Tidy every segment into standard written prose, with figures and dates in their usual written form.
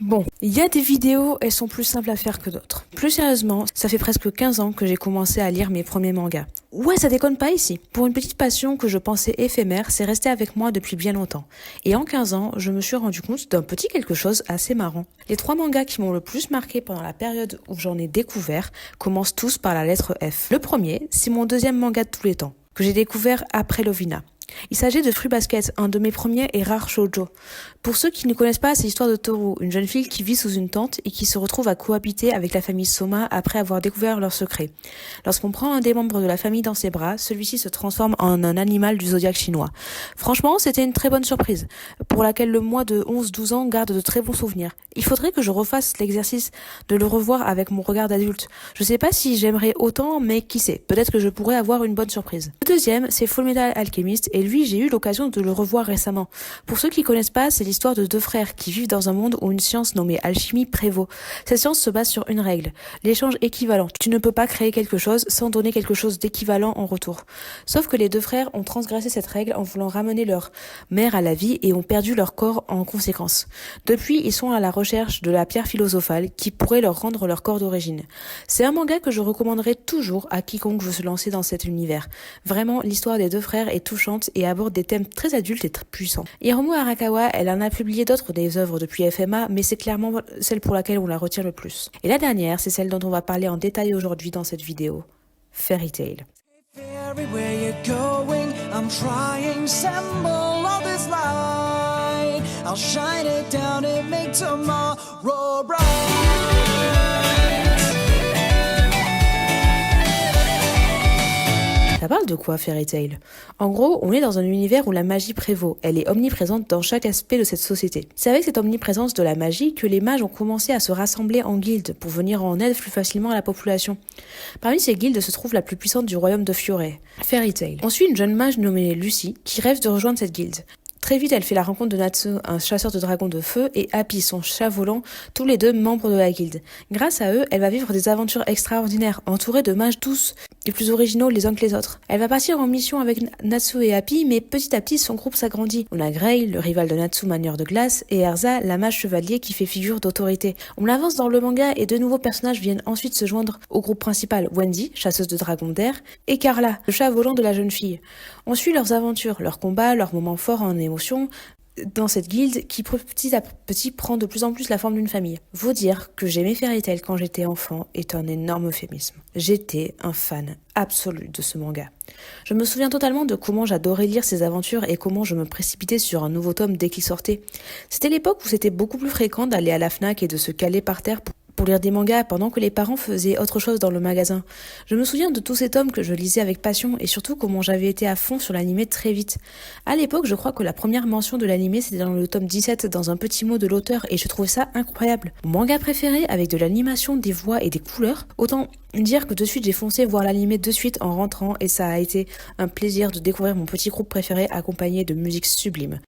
Bon, il y a des vidéos, elles sont plus simples à faire que d'autres. Plus sérieusement, ça fait presque 15 ans que j'ai commencé à lire mes premiers mangas. Ouais, ça déconne pas ici. Pour une petite passion que je pensais éphémère, c'est resté avec moi depuis bien longtemps. Et en 15 ans, je me suis rendu compte d'un petit quelque chose assez marrant. Les 3 mangas qui m'ont le plus marqué pendant la période où j'en ai découvert commencent tous par la lettre F. Le premier, c'est mon deuxième manga de tous les temps, que j'ai découvert après Lovina. Il s'agit de Fruit Basket, un de mes premiers et rares shoujo. Pour ceux qui ne connaissent pas, c'est l'histoire de Toru, une jeune fille qui vit sous une tente et qui se retrouve à cohabiter avec la famille Soma après avoir découvert leur secret. Lorsqu'on prend un des membres de la famille dans ses bras, celui-ci se transforme en un animal du zodiaque chinois. Franchement, c'était une très bonne surprise, pour laquelle le moi de 11-12 ans garde de très bons souvenirs. Il faudrait que je refasse l'exercice de le revoir avec mon regard d'adulte. Je sais pas si j'aimerais autant, mais qui sait, peut-être que je pourrais avoir une bonne surprise. Le deuxième, c'est Fullmetal Alchemist, et lui, j'ai eu l'occasion de le revoir récemment. Pour ceux qui connaissent pas, c'est l'histoire de 2 frères qui vivent dans un monde où une science nommée alchimie prévaut. Cette science se base sur une règle, l'échange équivalent. Tu ne peux pas créer quelque chose sans donner quelque chose d'équivalent en retour. Sauf que les 2 frères ont transgressé cette règle en voulant ramener leur mère à la vie et ont perdu leur corps en conséquence. Depuis, ils sont à la recherche de la pierre philosophale qui pourrait leur rendre leur corps d'origine. C'est un manga que je recommanderais toujours à quiconque veut se lancer dans cet univers. Vraiment, l'histoire des 2 frères est touchante et aborde des thèmes très adultes et très puissants. Hiromu Arakawa, elle en a publié d'autres des œuvres depuis FMA, mais c'est clairement celle pour laquelle on la retient le plus. Et la dernière, c'est celle dont on va parler en détail aujourd'hui dans cette vidéo, Fairy Tail. Everywhere you're going, I'm trying symbol of this light. I'll shine it down and make tomorrow bright. Ça parle de quoi, Fairy Tail? En gros, on est dans un univers où la magie prévaut. Elle est omniprésente dans chaque aspect de cette société. C'est avec cette omniprésence de la magie que les mages ont commencé à se rassembler en guildes pour venir en aide plus facilement à la population. Parmi ces guildes se trouve la plus puissante du royaume de Fiore, Fairy Tail. On suit une jeune mage nommée Lucy qui rêve de rejoindre cette guilde. Très vite, elle fait la rencontre de Natsu, un chasseur de dragons de feu, et Happy, son chat volant, tous les deux membres de la guilde. Grâce à eux, elle va vivre des aventures extraordinaires, entourée de mages tous les plus originaux les uns que les autres. Elle va partir en mission avec Natsu et Happy, mais petit à petit, son groupe s'agrandit. On a Gray, le rival de Natsu, manieur de glace, et Erza, la mage chevalier qui fait figure d'autorité. On avance dans le manga et 2 nouveaux personnages viennent ensuite se joindre au groupe principal, Wendy, chasseuse de dragons d'air, et Carla, le chat volant de la jeune fille. On suit leurs aventures, leurs combats, leurs moments forts en émotion dans cette guilde qui petit à petit prend de plus en plus la forme d'une famille. Vous dire que j'aimais Fairy Tail quand j'étais enfant est un énorme euphémisme. J'étais un fan absolu de ce manga. Je me souviens totalement de comment j'adorais lire ces aventures et comment je me précipitais sur un nouveau tome dès qu'il sortait. C'était l'époque où c'était beaucoup plus fréquent d'aller à la Fnac et de se caler par terre pour lire des mangas pendant que les parents faisaient autre chose dans le magasin. Je me souviens de tous ces tomes que je lisais avec passion et surtout comment j'avais été à fond sur l'animé très vite. À l'époque, je crois que la première mention de l'animé c'était dans le tome 17 dans un petit mot de l'auteur et je trouvais ça incroyable. Mon manga préféré avec de l'animation, des voix et des couleurs, autant dire que de suite j'ai foncé voir l'animé de suite en rentrant et ça a été un plaisir de découvrir mon petit groupe préféré accompagné de musique sublime.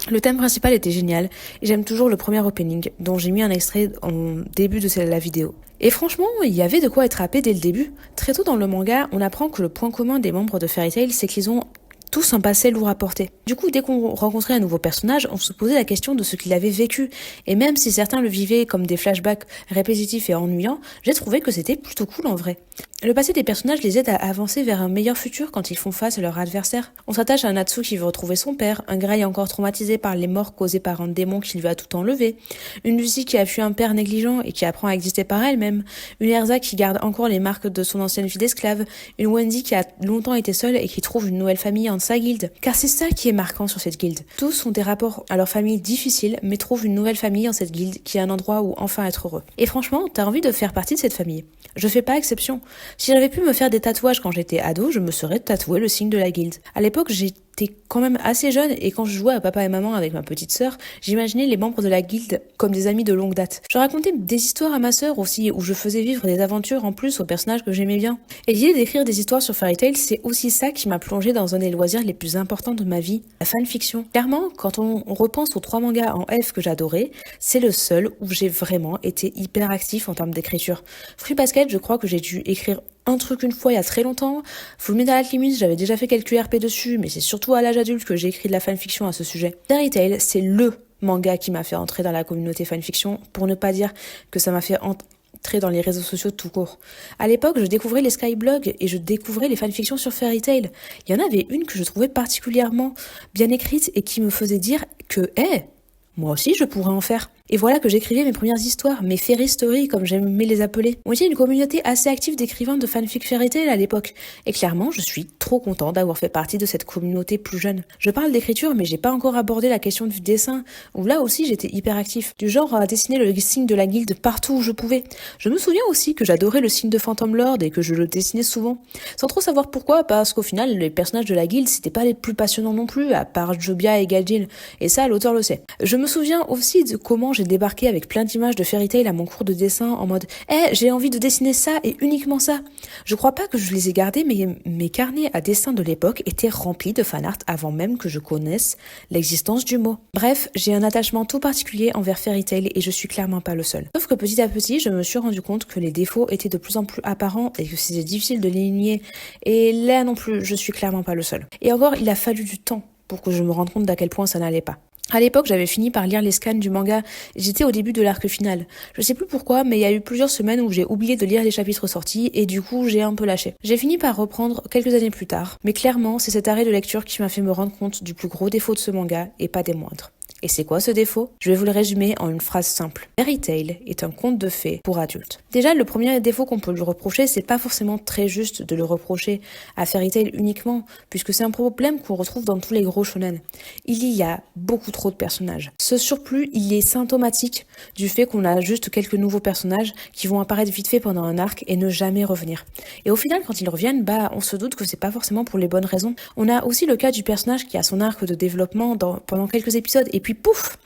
Le thème principal était génial et j'aime toujours le premier opening dont j'ai mis un extrait en début de la vidéo. Et franchement, il y avait de quoi être happé dès le début. Très tôt dans le manga, on apprend que le point commun des membres de Fairy Tail, c'est qu'ils ont tous un passé lourd à porter. Du coup, dès qu'on rencontrait un nouveau personnage, on se posait la question de ce qu'il avait vécu. Et même si certains le vivaient comme des flashbacks répétitifs et ennuyants, j'ai trouvé que c'était plutôt cool en vrai. Le passé des personnages les aide à avancer vers un meilleur futur quand ils font face à leur adversaire. On s'attache à un Natsu qui veut retrouver son père, un Gray encore traumatisé par les morts causées par un démon qui lui a tout enlevé, une Lucy qui a fui un père négligent et qui apprend à exister par elle-même, une Erza qui garde encore les marques de son ancienne vie d'esclave, une Wendy qui a longtemps été seule et qui trouve une nouvelle famille en sa guilde. Car c'est ça qui est marquant sur cette guilde. Tous ont des rapports à leur famille difficiles, mais trouvent une nouvelle famille en cette guilde qui est un endroit où enfin être heureux. Et franchement, t'as envie de faire partie de cette famille. Je fais pas exception. Si j'avais pu me faire des tatouages quand j'étais ado, je me serais tatoué le signe de la guilde. À l'époque, j'étais quand même assez jeune et quand je jouais à papa et maman avec ma petite sœur, j'imaginais les membres de la guilde comme des amis de longue date. Je racontais des histoires à ma sœur aussi où je faisais vivre des aventures en plus aux personnages que j'aimais bien. Et l'idée d'écrire des histoires sur Fairy Tail, c'est aussi ça qui m'a plongée dans un des loisirs les plus importants de ma vie, la fanfiction. Clairement, quand on repense aux 3 mangas en F que j'adorais, c'est le seul où j'ai vraiment été hyper actif en termes d'écriture. Fruit Basket, je crois que j'ai dû écrire un truc une fois il y a très longtemps. Fullmetal Alchemist, j'avais déjà fait quelques RP dessus, mais c'est surtout à l'âge adulte que j'ai écrit de la fanfiction à ce sujet. Fairy Tail, c'est le manga qui m'a fait entrer dans la communauté fanfiction, pour ne pas dire que ça m'a fait entrer dans les réseaux sociaux tout court. À l'époque, je découvrais les skyblogs et je découvrais les fanfictions sur Fairy Tail. Il y en avait une que je trouvais particulièrement bien écrite et qui me faisait dire que, moi aussi je pourrais en faire. Et voilà que j'écrivais mes premières histoires, mes fairy stories comme j'aimais les appeler. On était une communauté assez active d'écrivains de fanfic Fairy Tail à l'époque. Et clairement, je suis trop content d'avoir fait partie de cette communauté plus jeune. Je parle d'écriture, mais j'ai pas encore abordé la question du dessin, où là aussi j'étais hyper actif. Du genre à dessiner le signe de la guilde partout où je pouvais. Je me souviens aussi que j'adorais le signe de Phantom Lord et que je le dessinais souvent. Sans trop savoir pourquoi, parce qu'au final, les personnages de la guilde, c'était pas les plus passionnants non plus, à part Jobia et Gajin. Et ça, l'auteur le sait. Je me souviens aussi de comment j'ai débarqué avec plein d'images de Fairy Tail à mon cours de dessin en mode j'ai envie de dessiner ça et uniquement ça. Je crois pas que je les ai gardés, mais mes carnets à dessin de l'époque étaient remplis de fanart avant même que je connaisse l'existence du mot. Bref, j'ai un attachement tout particulier envers Fairy Tail et je suis clairement pas le seul. Sauf que petit à petit, je me suis rendu compte que les défauts étaient de plus en plus apparents et que c'était difficile de les nier. Et là non plus, je suis clairement pas le seul. Et encore, il a fallu du temps pour que je me rende compte d'à quel point ça n'allait pas. À l'époque, j'avais fini par lire les scans du manga et j'étais au début de l'arc final. Je sais plus pourquoi, mais il y a eu plusieurs semaines où j'ai oublié de lire les chapitres sortis et du coup, j'ai un peu lâché. J'ai fini par reprendre quelques années plus tard, mais clairement, c'est cet arrêt de lecture qui m'a fait me rendre compte du plus gros défaut de ce manga et pas des moindres. Et c'est quoi ce défaut? Je vais vous le résumer en une phrase simple. Fairy Tail est un conte de fées pour adultes. Déjà, le premier défaut qu'on peut lui reprocher, c'est pas forcément très juste de le reprocher à Fairy Tail uniquement, puisque c'est un problème qu'on retrouve dans tous les gros shonen. Il y a beaucoup trop de personnages. Ce surplus, il est symptomatique du fait qu'on a juste quelques nouveaux personnages qui vont apparaître vite fait pendant un arc et ne jamais revenir. Et au final, quand ils reviennent, on se doute que c'est pas forcément pour les bonnes raisons. On a aussi le cas du personnage qui a son arc de développement pendant quelques épisodes et puis pouf,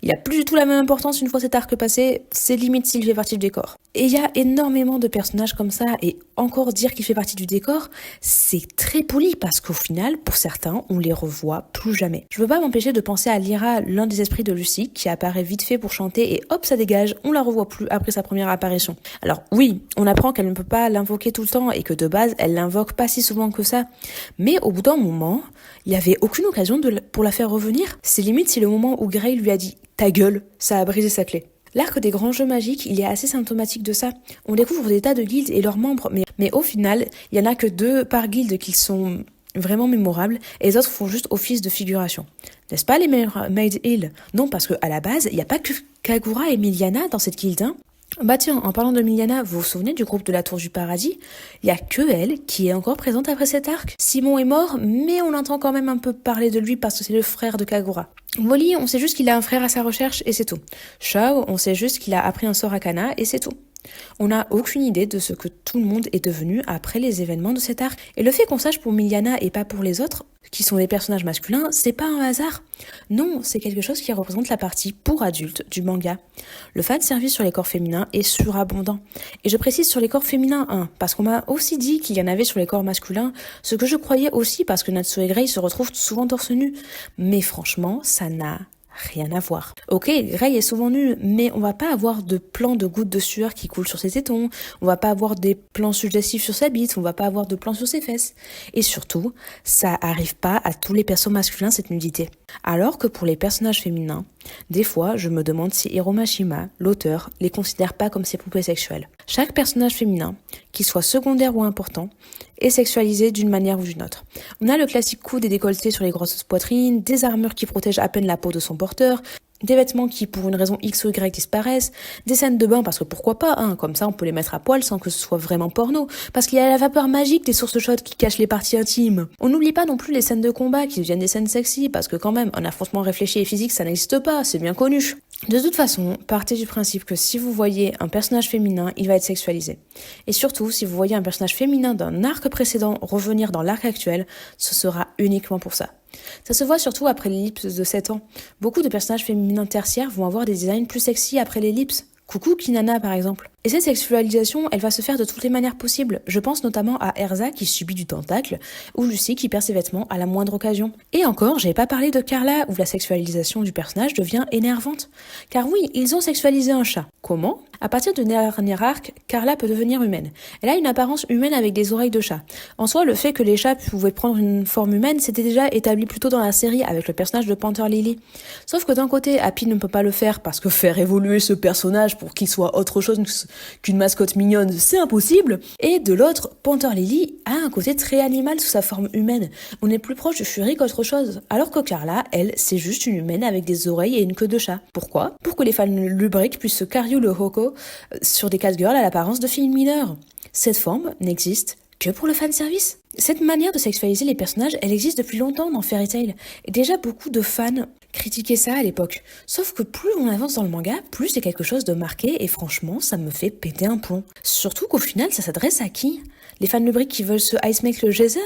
il a plus du tout la même importance une fois cet arc passé, c'est limite s'il fait partie du décor. Et il y a énormément de personnages comme ça, et encore dire qu'il fait partie du décor, c'est très poli parce qu'au final, pour certains, on les revoit plus jamais. Je veux pas m'empêcher de penser à Lyra, l'un des esprits de Lucie, qui apparaît vite fait pour chanter et hop, ça dégage, on la revoit plus après sa première apparition. Alors oui, on apprend qu'elle ne peut pas l'invoquer tout le temps et que de base, elle l'invoque pas si souvent que ça, mais au bout d'un moment, il y avait aucune occasion pour la faire revenir. C'est limite si le moment où Grey lui a dit « ta gueule », ça a brisé sa clé. L'arc des grands jeux magiques, il est assez symptomatique de ça. On découvre des tas de guildes et leurs membres, mais au final, il y en a que 2 par guilde qui sont vraiment mémorables et les autres font juste office de figuration. N'est-ce pas les Maid Hill? Non, parce qu'à la base, il n'y a pas que Kagura et Miliana dans cette guilde, hein. Bah tiens, en parlant de Miliana, vous vous souvenez du groupe de la Tour du Paradis? Il y a que elle qui est encore présente après cet arc. Simon est mort, mais on entend quand même un peu parler de lui parce que c'est le frère de Kagura. Molly, on sait juste qu'il a un frère à sa recherche et c'est tout. Shao, on sait juste qu'il a appris un sort à Kana et c'est tout. On n'a aucune idée de ce que tout le monde est devenu après les événements de cet arc. Et le fait qu'on sache pour Miliana et pas pour les autres, qui sont des personnages masculins, c'est pas un hasard. Non, c'est quelque chose qui représente la partie pour adultes du manga. Le fanservice sur les corps féminins est surabondant. Et je précise sur les corps féminins, parce qu'on m'a aussi dit qu'il y en avait sur les corps masculins, ce que je croyais aussi parce que Natsu et Grey se retrouvent souvent torse nu. Mais franchement, ça n'a rien à voir. Ok, Grey est souvent nul, mais on va pas avoir de plans de gouttes de sueur qui coulent sur ses tétons, on va pas avoir des plans suggestifs sur sa bite, on va pas avoir de plans sur ses fesses. Et surtout, ça arrive pas à tous les persos masculins cette nudité. Alors que pour les personnages féminins, des fois, je me demande si Hiro Mashima, l'auteur, les considère pas comme ses poupées sexuelles. Chaque personnage féminin, qu'il soit secondaire ou important, est sexualisé d'une manière ou d'une autre. On a le classique coup des décolletés sur les grosses poitrines, des armures qui protègent à peine la peau de son porteur, des vêtements qui, pour une raison X ou Y, disparaissent, des scènes de bain parce que pourquoi pas, comme ça on peut les mettre à poil sans que ce soit vraiment porno, parce qu'il y a la vapeur magique des sources chaudes qui cachent les parties intimes. On n'oublie pas non plus les scènes de combat qui deviennent des scènes sexy, parce que quand même, un affrontement réfléchi et physique ça n'existe pas, c'est bien connu. De toute façon, partez du principe que si vous voyez un personnage féminin, il va être sexualisé. Et surtout, si vous voyez un personnage féminin d'un arc précédent revenir dans l'arc actuel, ce sera uniquement pour ça. Ça se voit surtout après l'ellipse de 7 ans. Beaucoup de personnages féminins tertiaires vont avoir des designs plus sexy après l'ellipse. Coucou Kinana par exemple. Et cette sexualisation, elle va se faire de toutes les manières possibles. Je pense notamment à Erza qui subit du tentacle, ou Lucy qui perd ses vêtements à la moindre occasion. Et encore, j'avais pas parlé de Carla, où la sexualisation du personnage devient énervante. Car oui, ils ont sexualisé un chat. Comment ? À partir du dernier arc, Carla peut devenir humaine. Elle a une apparence humaine avec des oreilles de chat. En soi, le fait que les chats pouvaient prendre une forme humaine, c'était déjà établi plus tôt dans la série avec le personnage de Panther Lily. Sauf que d'un côté, Happy ne peut pas le faire parce que faire évoluer ce personnage pour qu'il soit autre chose qu'une mascotte mignonne, c'est impossible. Et de l'autre, Panther Lily a un côté très animal sous sa forme humaine. On est plus proche du furie qu'autre chose. Alors que Carla, elle, c'est juste une humaine avec des oreilles et une queue de chat. Pourquoi ? Pour que les fans lubriques puissent se carriou le hoko sur des catgirls à l'apparence de filles mineures. Cette forme n'existe que pour le fanservice. Cette manière de sexualiser les personnages, elle existe depuis longtemps dans Fairy Tail. Et déjà beaucoup de fans critiquaient ça à l'époque. Sauf que plus on avance dans le manga, plus c'est quelque chose de marqué et franchement, ça me fait péter un plomb. Surtout qu'au final, ça s'adresse à qui ? Les fans lubriques qui veulent se ice make le geyser ?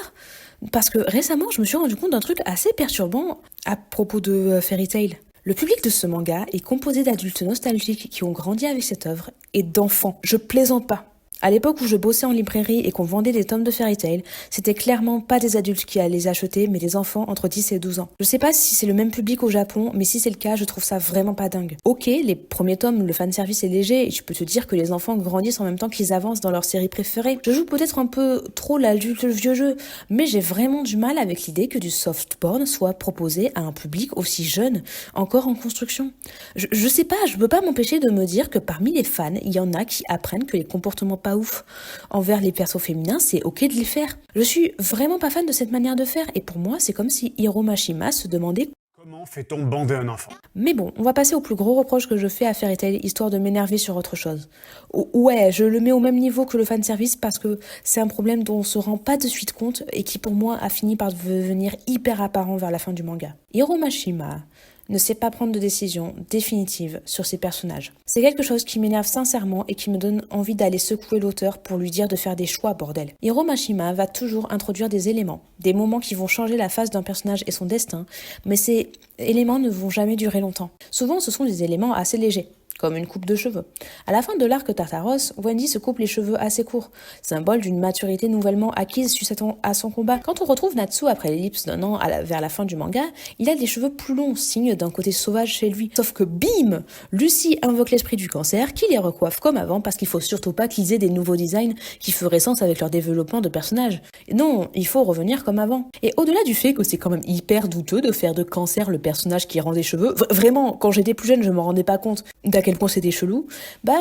Parce que récemment, je me suis rendu compte d'un truc assez perturbant à propos de Fairy Tail. Le public de ce manga est composé d'adultes nostalgiques qui ont grandi avec cette œuvre et d'enfants. Je plaisante pas. À l'époque où je bossais en librairie et qu'on vendait des tomes de Fairy Tail, c'était clairement pas des adultes qui allaient les acheter, mais des enfants entre 10 et 12 ans. Je sais pas si c'est le même public au Japon, mais si c'est le cas, je trouve ça vraiment pas dingue. Ok, les premiers tomes, le fanservice est léger, et je peux te dire que les enfants grandissent en même temps qu'ils avancent dans leur série préférée. Je joue peut-être un peu trop l'adulte vieux jeu, mais j'ai vraiment du mal avec l'idée que du soft porn soit proposé à un public aussi jeune, encore en construction. Je sais pas, je peux pas m'empêcher de me dire que parmi les fans, il y en a qui apprennent que les comportements pas ouf envers les persos féminins, c'est ok de les faire. Je suis vraiment pas fan de cette manière de faire et pour moi, c'est comme si Hiro Mashima se demandait comment fait-on bander un enfant ? Mais bon, on va passer au plus gros reproche que je fais à Fairy Tail, histoire de m'énerver sur autre chose. Ouais, je le mets au même niveau que le fanservice parce que c'est un problème dont on se rend pas de suite compte et qui pour moi a fini par devenir hyper apparent vers la fin du manga. Hiro Mashima ne sait pas prendre de décision définitive sur ses personnages. C'est quelque chose qui m'énerve sincèrement et qui me donne envie d'aller secouer l'auteur pour lui dire de faire des choix, bordel. Hiro Mashima va toujours introduire des éléments, des moments qui vont changer la face d'un personnage et son destin, mais ces éléments ne vont jamais durer longtemps. Souvent, ce sont des éléments assez légers, comme une coupe de cheveux. À la fin de l'arc Tartaros, Wendy se coupe les cheveux assez courts, symbole d'une maturité nouvellement acquise suite à son combat. Quand on retrouve Natsu après l'ellipse d'un an vers la fin du manga, il a des cheveux plus longs, signe d'un côté sauvage chez lui. Sauf que bim, Lucy invoque l'esprit du cancer qui les recoiffe comme avant parce qu'il faut surtout pas qu'ils aient des nouveaux designs qui feraient sens avec leur développement de personnage. Non, il faut revenir comme avant. Et au-delà du fait que c'est quand même hyper douteux de faire de cancer le personnage qui rend des cheveux, vraiment, quand j'étais plus jeune, je me rendais pas compte d'à quel point c'était chelou,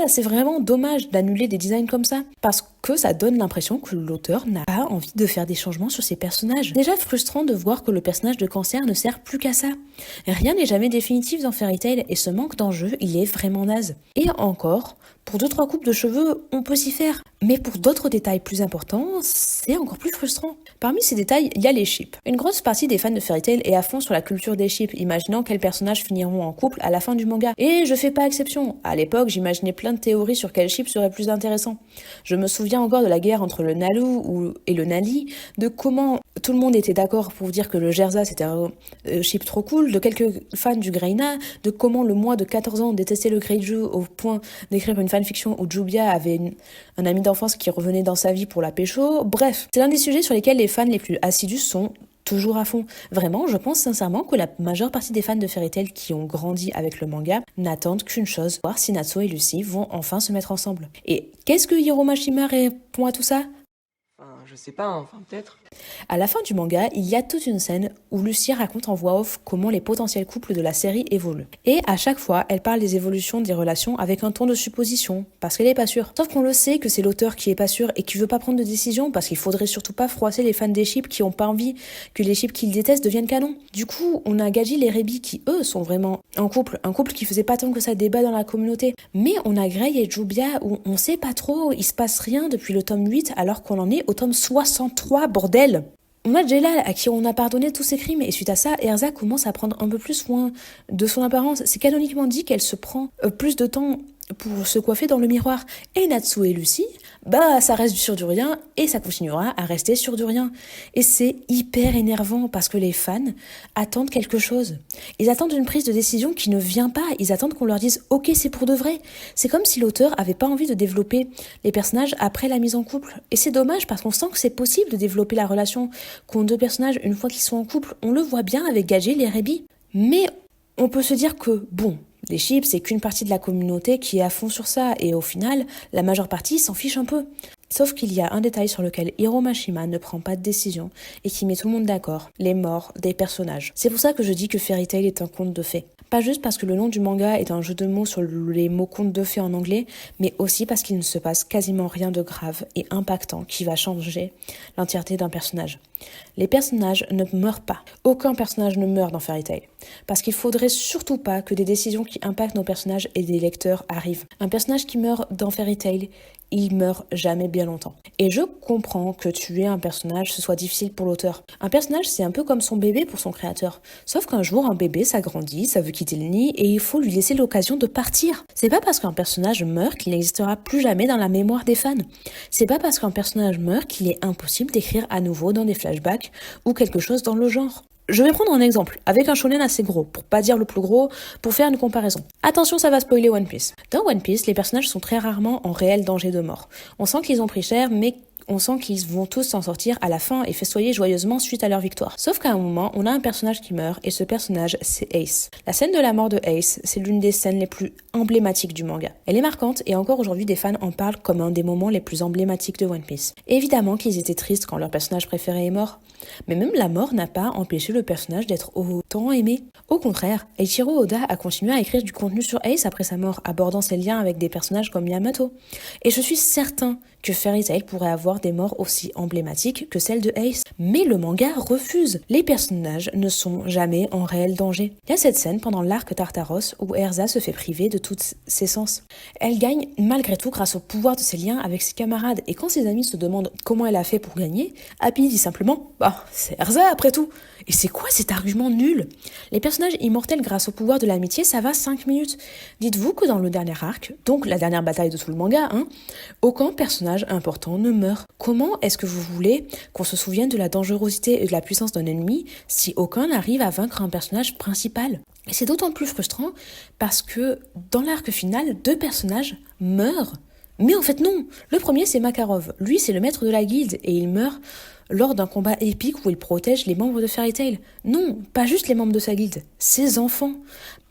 c'est vraiment dommage d'annuler des designs comme ça, parce que ça donne l'impression que l'auteur n'a pas envie de faire des changements sur ses personnages. Déjà frustrant de voir que le personnage de cancer ne sert plus qu'à ça. Rien n'est jamais définitif dans Fairy Tail et ce manque d'enjeu, il est vraiment naze. Et encore, pour 2-3 coupes de cheveux, on peut s'y faire. Mais pour d'autres détails plus importants, c'est encore plus frustrant. Parmi ces détails, il y a les ships. Une grosse partie des fans de Fairy Tail est à fond sur la culture des ships, imaginant quels personnages finiront en couple à la fin du manga. Et je fais pas exception. À l'époque, j'imaginais plein de théories sur quel ship serait plus intéressant. Je me souviens encore de la guerre entre le Nalu et le Nali, de comment tout le monde était d'accord pour dire que le Gerza c'était un ship trop cool, de quelques fans du Greina, de comment le moi de 14 ans détestait le Greiju au point d'écrire une fanfiction où Jubia avait un ami d'enfance qui revenait dans sa vie pour la pécho. Bref, c'est l'un des sujets sur lesquels les fans les plus assidus sont toujours à fond. Vraiment, je pense sincèrement que la majeure partie des fans de Fairy Tail qui ont grandi avec le manga n'attendent qu'une chose, voir si Natsu et Lucy vont enfin se mettre ensemble. Et qu'est-ce que Hiro Mashima répond à tout ça ? Je sais pas, peut-être. À la fin du manga, il y a toute une scène où Lucy raconte en voix off comment les potentiels couples de la série évoluent. Et à chaque fois, elle parle des évolutions des relations avec un ton de supposition, parce qu'elle est pas sûre. Sauf qu'on le sait que c'est l'auteur qui est pas sûr et qui veut pas prendre de décision, parce qu'il faudrait surtout pas froisser les fans des ships qui ont pas envie que les ships qu'ils détestent deviennent canon. Du coup, on a Gaji et Rebi qui, eux, sont vraiment un couple qui faisait pas tant que ça débat dans la communauté. Mais on a Grey et Jubia où on sait pas trop, il se passe rien depuis le tome 8 alors qu'on en est au tome 63, bordel. On a Jelal à qui on a pardonné tous ses crimes et suite à ça, Erza commence à prendre un peu plus soin de son apparence. C'est canoniquement dit qu'elle se prend plus de temps pour se coiffer dans le miroir. Et Natsu et Lucy, ça reste sur du rien et ça continuera à rester sur du rien. Et c'est hyper énervant parce que les fans attendent quelque chose. Ils attendent une prise de décision qui ne vient pas. Ils attendent qu'on leur dise « Ok, c'est pour de vrai ». C'est comme si l'auteur avait pas envie de développer les personnages après la mise en couple. Et c'est dommage parce qu'on sent que c'est possible de développer la relation qu'ont deux personnages une fois qu'ils sont en couple. On le voit bien avec Gajil et Rebi. Mais on peut se dire que, les chips, c'est qu'une partie de la communauté qui est à fond sur ça, et au final, la majeure partie s'en fiche un peu. Sauf qu'il y a un détail sur lequel Hiro Mashima ne prend pas de décision et qui met tout le monde d'accord, les morts des personnages. C'est pour ça que je dis que Fairy Tail est un conte de fées. Pas juste parce que le nom du manga est un jeu de mots sur les mots contes de fées en anglais, mais aussi parce qu'il ne se passe quasiment rien de grave et impactant qui va changer l'entièreté d'un personnage. Les personnages ne meurent pas. Aucun personnage ne meurt dans Fairy Tail. Parce qu'il faudrait surtout pas que des décisions qui impactent nos personnages et des lecteurs arrivent. Un personnage qui meurt dans Fairy Tail, il meurt jamais bien longtemps. Et je comprends que tuer un personnage, ce soit difficile pour l'auteur. Un personnage, c'est un peu comme son bébé pour son créateur. Sauf qu'un jour, un bébé, ça grandit, ça veut quitter le nid, et il faut lui laisser l'occasion de partir. C'est pas parce qu'un personnage meurt qu'il n'existera plus jamais dans la mémoire des fans. C'est pas parce qu'un personnage meurt qu'il est impossible d'écrire à nouveau dans des flashbacks ou quelque chose dans le genre. Je vais prendre un exemple, avec un shonen assez gros, pour pas dire le plus gros, pour faire une comparaison. Attention, ça va spoiler One Piece. Dans One Piece, les personnages sont très rarement en réel danger de mort. On sent qu'ils ont pris cher, mais on sent qu'ils vont tous s'en sortir à la fin et festoyer joyeusement suite à leur victoire. Sauf qu'à un moment, on a un personnage qui meurt, et ce personnage, c'est Ace. La scène de la mort de Ace, c'est l'une des scènes les plus emblématiques du manga. Elle est marquante, et encore aujourd'hui, des fans en parlent comme un des moments les plus emblématiques de One Piece. Évidemment qu'ils étaient tristes quand leur personnage préféré est mort, mais même la mort n'a pas empêché le personnage d'être autant aimé. Au contraire, Eiichiro Oda a continué à écrire du contenu sur Ace après sa mort, abordant ses liens avec des personnages comme Yamato. Et je suis certain que Fairy Tail pourrait avoir des morts aussi emblématiques que celle de Ace. Mais le manga refuse. Les personnages ne sont jamais en réel danger. Il y a cette scène pendant l'arc Tartaros où Erza se fait priver de tous ses sens. Elle gagne malgré tout grâce au pouvoir de ses liens avec ses camarades. Et quand ses amis se demandent comment elle a fait pour gagner, Happy dit simplement « c'est Erza après tout !» Et c'est quoi cet argument nul ? Les personnages immortels grâce au pouvoir de l'amitié, ça va 5 minutes. Dites-vous que dans le dernier arc, donc la dernière bataille de tout le manga, aucun personnage important ne meurt. Comment est-ce que vous voulez qu'on se souvienne de la dangerosité et de la puissance d'un ennemi si aucun n'arrive à vaincre un personnage principal ? Et c'est d'autant plus frustrant parce que dans l'arc final, 2 personnages meurent. Mais en fait non, le premier c'est Makarov. Lui c'est le maître de la guilde et il meurt lors d'un combat épique où il protège les membres de Fairy Tail. Non, pas juste les membres de sa guilde, ses enfants.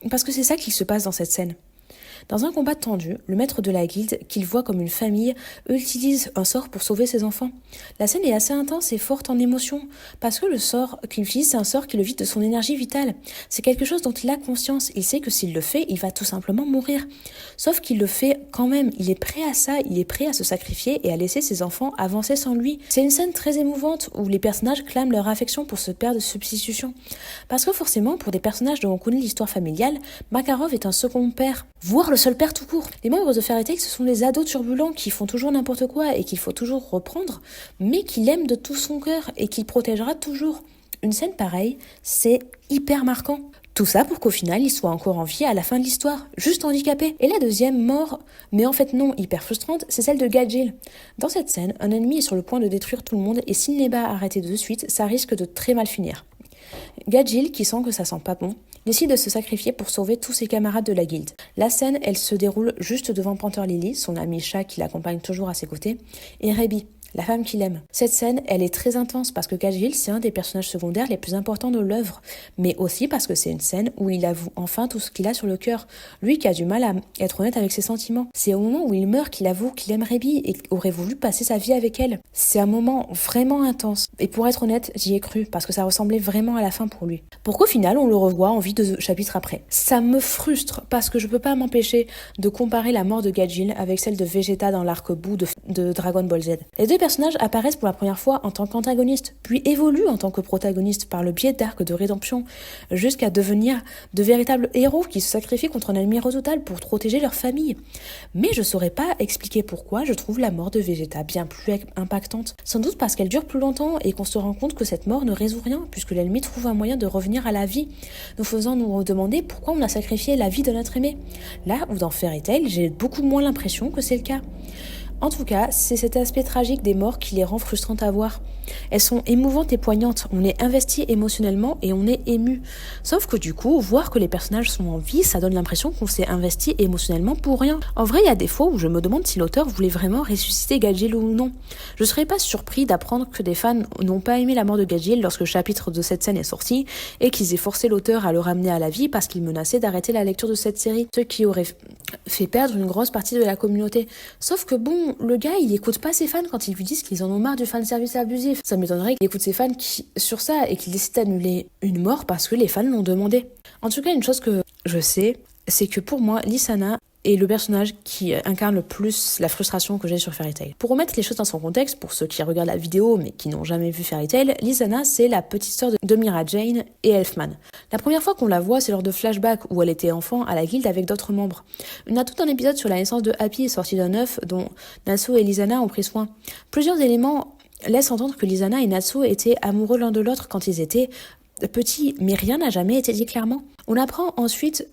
Parce que c'est ça qui se passe dans cette scène. Dans un combat tendu, le maître de la guilde, qu'il voit comme une famille, utilise un sort pour sauver ses enfants. La scène est assez intense et forte en émotion, parce que le sort qu'il utilise, c'est un sort qui le vide de son énergie vitale. C'est quelque chose dont il a conscience. Il sait que s'il le fait, il va tout simplement mourir. Sauf qu'il le fait quand même. Il est prêt à ça, il est prêt à se sacrifier et à laisser ses enfants avancer sans lui. C'est une scène très émouvante où les personnages clament leur affection pour ce père de substitution. Parce que forcément, pour des personnages dont on connaît l'histoire familiale, Makarov est un second père, voire le seul père tout court. Les membres de Fairy Tail, ce sont des ados turbulents qui font toujours n'importe quoi et qu'il faut toujours reprendre, mais qu'il aime de tout son cœur et qu'il protégera toujours. Une scène pareille, c'est hyper marquant. Tout ça pour qu'au final, il soit encore en vie à la fin de l'histoire, juste handicapé. Et la deuxième mort, mais en fait non, hyper frustrante, c'est celle de Gajil. Dans cette scène, un ennemi est sur le point de détruire tout le monde et s'il n'est pas arrêté de suite, ça risque de très mal finir. Gajil, qui sent que ça sent pas bon, décide de se sacrifier pour sauver tous ses camarades de la guilde. La scène, elle se déroule juste devant Panther Lily, son ami chat qui l'accompagne toujours à ses côtés, et Rebi, la femme qu'il aime. Cette scène, elle est très intense parce que Gajil, c'est un des personnages secondaires les plus importants de l'œuvre, mais aussi parce que c'est une scène où il avoue enfin tout ce qu'il a sur le cœur. Lui qui a du mal à être honnête avec ses sentiments. C'est au moment où il meurt qu'il avoue qu'il aime Rebi et aurait voulu passer sa vie avec elle. C'est un moment vraiment intense. Et pour être honnête, j'y ai cru parce que ça ressemblait vraiment à la fin pour lui. Pour qu'au final, on le revoit en vie 2 chapitres après. Ça me frustre parce que je peux pas m'empêcher de comparer la mort de Gajil avec celle de Vegeta dans l'arc bout de de Dragon Ball Z. Les deux personnages apparaissent pour la première fois en tant qu'antagonistes, puis évoluent en tant que protagonistes par le biais d'arcs de rédemption, jusqu'à devenir de véritables héros qui se sacrifient contre un ennemi redoutable pour protéger leur famille. Mais je saurais pas expliquer pourquoi je trouve la mort de Vegeta bien plus impactante. Sans doute parce qu'elle dure plus longtemps et qu'on se rend compte que cette mort ne résout rien, puisque l'ennemi trouve un moyen de revenir à la vie, nous faisant nous demander pourquoi on a sacrifié la vie de notre aimé. Là où dans Fairy Tail, j'ai beaucoup moins l'impression que c'est le cas. En tout cas, c'est cet aspect tragique des morts qui les rend frustrantes à voir. Elles sont émouvantes et poignantes, on est investi émotionnellement et on est ému. Sauf que du coup, voir que les personnages sont en vie, ça donne l'impression qu'on s'est investi émotionnellement pour rien. En vrai, il y a des fois où je me demande si l'auteur voulait vraiment ressusciter Gajeel ou non. Je serais pas surpris d'apprendre que des fans n'ont pas aimé la mort de Gajeel lorsque le chapitre de cette scène est sorti et qu'ils aient forcé l'auteur à le ramener à la vie parce qu'il menaçait d'arrêter la lecture de cette série, ce qui aurait fait perdre une grosse partie de la communauté. Sauf que bon, le gars, il écoute pas ses fans quand ils lui disent qu'ils en ont marre du fanservice abusif. Ça m'étonnerait qu'il écoute ses fans sur ça et qu'il décide d'annuler une mort parce que les fans l'ont demandé. En tout cas, une chose que je sais, c'est que pour moi, Lissana est le personnage qui incarne le plus la frustration que j'ai sur Fairy Tail. Pour remettre les choses dans son contexte, pour ceux qui regardent la vidéo mais qui n'ont jamais vu Fairy Tail, Lissana, c'est la petite sœur de Mira Jane et Elfman. La première fois qu'on la voit, c'est lors de flashbacks où elle était enfant à la guilde avec d'autres membres. On a tout un épisode sur la naissance de Happy sorti d'un œuf dont Natsu et Lissana ont pris soin. Plusieurs éléments laissent entendre que Lissana et Natsu étaient amoureux l'un de l'autre quand ils étaient petits, mais rien n'a jamais été dit clairement. On apprend ensuite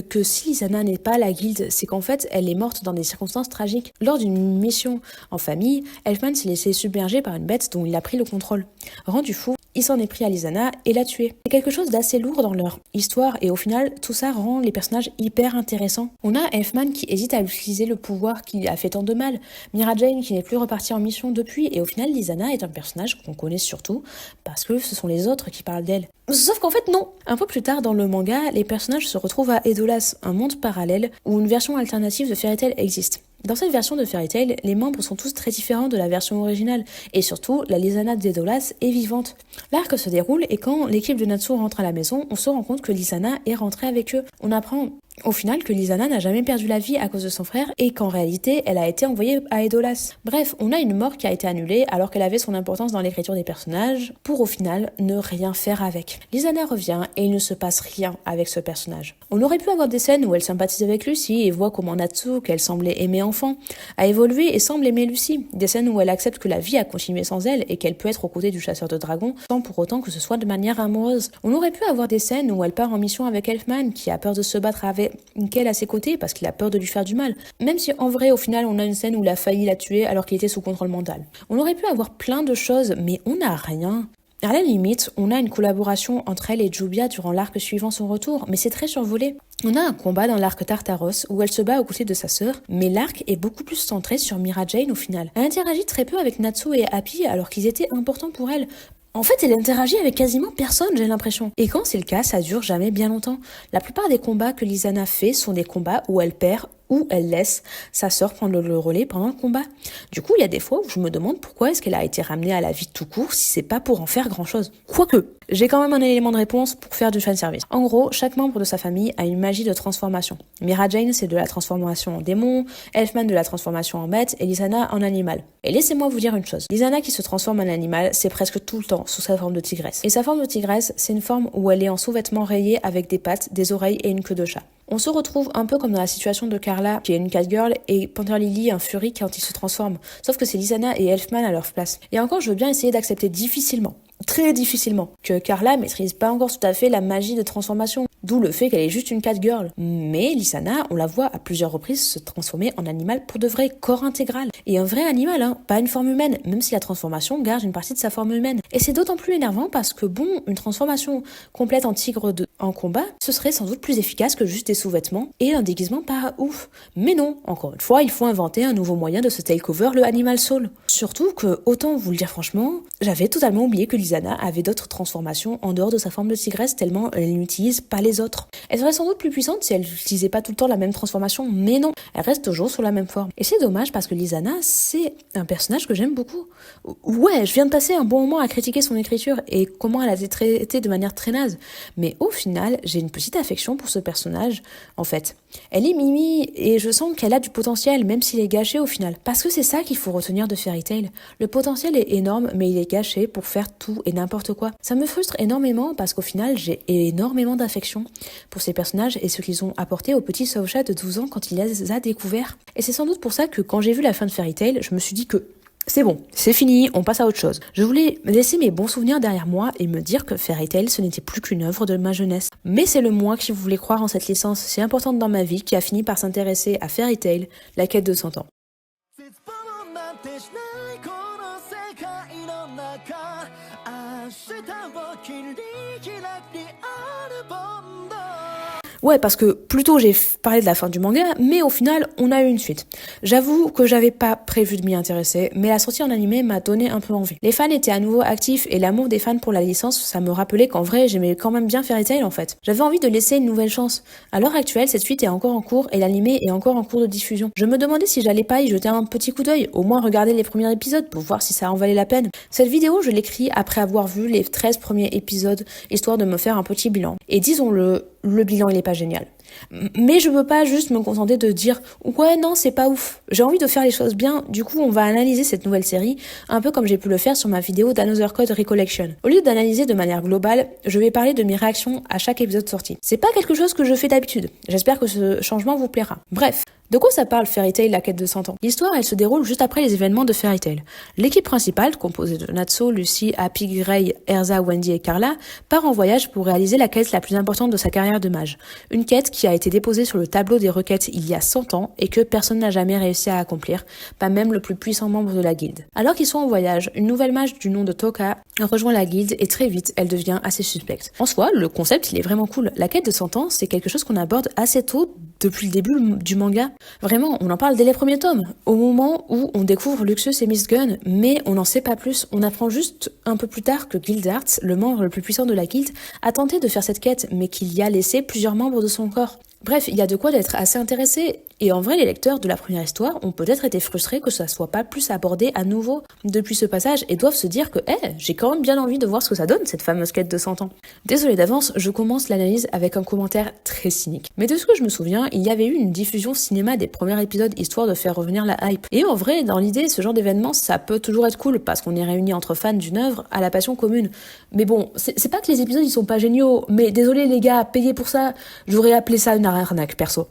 que si Lissana n'est pas à la guilde, c'est qu'en fait, elle est morte dans des circonstances tragiques. Lors d'une mission en famille, Elfman s'est laissé submerger par une bête dont il a pris le contrôle. Rendu fou, il s'en est pris à Lissana et l'a tuée. C'est quelque chose d'assez lourd dans leur histoire et au final, tout ça rend les personnages hyper intéressants. On a Elfman qui hésite à utiliser le pouvoir qui a fait tant de mal, Mira Jane qui n'est plus repartie en mission depuis et au final, Lissana est un personnage qu'on connaît surtout parce que ce sont les autres qui parlent d'elle. Sauf qu'en fait, non. Un peu plus tard dans le manga, les personnages se retrouvent à Edolas, un monde parallèle où une version alternative de Fairy Tail existe. Dans cette version de Fairy Tail, les membres sont tous très différents de la version originale, et surtout, la Lissana d'Edolas est vivante. L'arc se déroule et quand l'équipe de Natsu rentre à la maison, on se rend compte que Lissana est rentrée avec eux. On apprend au final que Lissana n'a jamais perdu la vie à cause de son frère et qu'en réalité, elle a été envoyée à Edolas. Bref, on a une mort qui a été annulée alors qu'elle avait son importance dans l'écriture des personnages, pour au final ne rien faire avec. Lissana revient et il ne se passe rien avec ce personnage. On aurait pu avoir des scènes où elle sympathise avec Lucy et voit comment Natsu, qu'elle semblait aimer enfant, a évolué et semble aimer Lucy. Des scènes où elle accepte que la vie a continué sans elle et qu'elle peut être aux côtés du chasseur de dragons sans pour autant que ce soit de manière amoureuse. On aurait pu avoir des scènes où elle part en mission avec Elfman qui a peur de se battre avec Kel à ses côtés parce qu'il a peur de lui faire du mal. Même si en vrai au final on a une scène où il a failli la tuer alors qu'il était sous contrôle mental. On aurait pu avoir plein de choses mais on n'a rien. À la limite, on a une collaboration entre elle et Jubia durant l'arc suivant son retour, mais c'est très survolé. On a un combat dans l'arc Tartaros où elle se bat aux côtés de sa sœur, mais l'arc est beaucoup plus centré sur Mira Jane au final. Elle interagit très peu avec Natsu et Happy alors qu'ils étaient importants pour elle. En fait, elle interagit avec quasiment personne, j'ai l'impression. Et quand c'est le cas, ça dure jamais bien longtemps. La plupart des combats que Lissana fait sont des combats où elle perd ou elle laisse sa sœur prendre le relais pendant le combat. Du coup, il y a des fois où je me demande pourquoi est-ce qu'elle a été ramenée à la vie tout court si c'est pas pour en faire grand-chose. Quoique, j'ai quand même un élément de réponse pour faire du fanservice. En gros, chaque membre de sa famille a une magie de transformation. Mira Jane, c'est de la transformation en démon, Elfman de la transformation en bête et Lissana en animal. Et laissez-moi vous dire une chose. Lissana qui se transforme en animal, c'est presque tout le temps sous sa forme de tigresse. Et sa forme de tigresse, c'est une forme où elle est en sous-vêtements rayés avec des pattes, des oreilles et une queue de chat. On se retrouve un peu comme dans la situation de Carla, qui est une catgirl, et Panther Lily, un fury quand il se transforme. Sauf que c'est Lissana et Elfman à leur place. Et encore, je veux bien essayer d'accepter difficilement, très difficilement, que Carla maîtrise pas encore tout à fait la magie de transformation. D'où le fait qu'elle est juste une catgirl. Mais Lissana, on la voit à plusieurs reprises se transformer en animal pour de vrai, corps intégral. Et un vrai animal, hein, pas une forme humaine, même si la transformation garde une partie de sa forme humaine. Et c'est d'autant plus énervant parce que bon, une transformation complète en tigre en combat, ce serait sans doute plus efficace que juste des sous-vêtements et un déguisement pas ouf. Mais non, encore une fois, il faut inventer un nouveau moyen de se take-over le Animal Soul. Surtout que, autant vous le dire franchement, j'avais totalement oublié que Lissana avait d'autres transformations en dehors de sa forme de tigresse tellement elle n'utilise pas les autres. Elle serait sans doute plus puissante si elle n'utilisait pas tout le temps la même transformation, mais non, elle reste toujours sur la même forme. Et c'est dommage parce que Lissana, c'est un personnage que j'aime beaucoup. Ouais, je viens de passer un bon moment à critiquer son écriture et comment elle a été traitée de manière très naze, mais au final, j'ai une petite affection pour ce personnage, en fait. Elle est Mimi et je sens qu'elle a du potentiel, même s'il est gâché au final. Parce que c'est ça qu'il faut retenir de Fairy Tail. Le potentiel est énorme, mais il est gâché pour faire tout et n'importe quoi. Ça me frustre énormément parce qu'au final, j'ai énormément d'affection pour ces personnages et ce qu'ils ont apporté au petit Saocha de 12 ans quand il les a découverts. Et c'est sans doute pour ça que quand j'ai vu la fin de Fairy Tail, je me suis dit que c'est bon, c'est fini, on passe à autre chose. Je voulais laisser mes bons souvenirs derrière moi et me dire que Fairy Tail, ce n'était plus qu'une œuvre de ma jeunesse. Mais c'est le moi qui voulait croire en cette licence si importante dans ma vie qui a fini par s'intéresser à Fairy Tail, la quête de 100 ans. Ouais, parce que plutôt j'ai parlé de la fin du manga, mais au final, on a eu une suite. J'avoue que j'avais pas prévu de m'y intéresser, mais la sortie en animé m'a donné un peu envie. Les fans étaient à nouveau actifs et l'amour des fans pour la licence, ça me rappelait qu'en vrai, j'aimais quand même bien Fairy Tail en fait. J'avais envie de laisser une nouvelle chance. À l'heure actuelle, cette suite est encore en cours et l'animé est encore en cours de diffusion. Je me demandais si j'allais pas y jeter un petit coup d'œil, au moins regarder les premiers épisodes pour voir si ça en valait la peine. Cette vidéo, je l'écris après avoir vu les 13 premiers épisodes, histoire de me faire un petit bilan. Et disons-le, le bilan il est pas génial. Mais je peux pas juste me contenter de dire ouais non c'est pas ouf. J'ai envie de faire les choses bien, du coup on va analyser cette nouvelle série, un peu comme j'ai pu le faire sur ma vidéo d'Another Code Recollection. Au lieu d'analyser de manière globale, je vais parler de mes réactions à chaque épisode sorti. C'est pas quelque chose que je fais d'habitude, j'espère que ce changement vous plaira. Bref, de quoi ça parle Fairy Tail, la quête de 100 ans? L'histoire, elle se déroule juste après les événements de Fairy Tail. L'équipe principale, composée de Natsu, Lucy, Happy, Grey, Erza, Wendy et Carla, part en voyage pour réaliser la quête la plus importante de sa carrière de mage. Une quête qui a été déposée sur le tableau des requêtes il y a 100 ans et que personne n'a jamais réussi à accomplir, pas même le plus puissant membre de la guilde. Alors qu'ils sont en voyage, une nouvelle mage du nom de Toka rejoint la guilde et très vite, elle devient assez suspecte. En soi, le concept, il est vraiment cool. La quête de 100 ans, c'est quelque chose qu'on aborde assez tôt depuis le début du manga. Vraiment, on en parle dès les premiers tomes, au moment où on découvre Luxus et Miss Gun, mais on n'en sait pas plus. On apprend juste un peu plus tard que Gildarts, le membre le plus puissant de la guilde, a tenté de faire cette quête, mais qu'il y a laissé plusieurs membres de son corps. Bref, il y a de quoi d'être assez intéressé, et en vrai, les lecteurs de la première histoire ont peut-être été frustrés que ça soit pas plus abordé à nouveau depuis ce passage, et doivent se dire que, j'ai quand même bien envie de voir ce que ça donne, cette fameuse quête de 100 ans. Désolée d'avance, je commence l'analyse avec un commentaire très cynique. Mais de ce que je me souviens, il y avait eu une diffusion cinéma des premiers épisodes histoire de faire revenir la hype. Et en vrai, dans l'idée, ce genre d'événement, ça peut toujours être cool, parce qu'on est réunis entre fans d'une œuvre à la passion commune. Mais bon, c'est pas que les épisodes ils sont pas géniaux, mais désolé les gars, payez pour ça, j'aurais appelé ça une arnaque perso.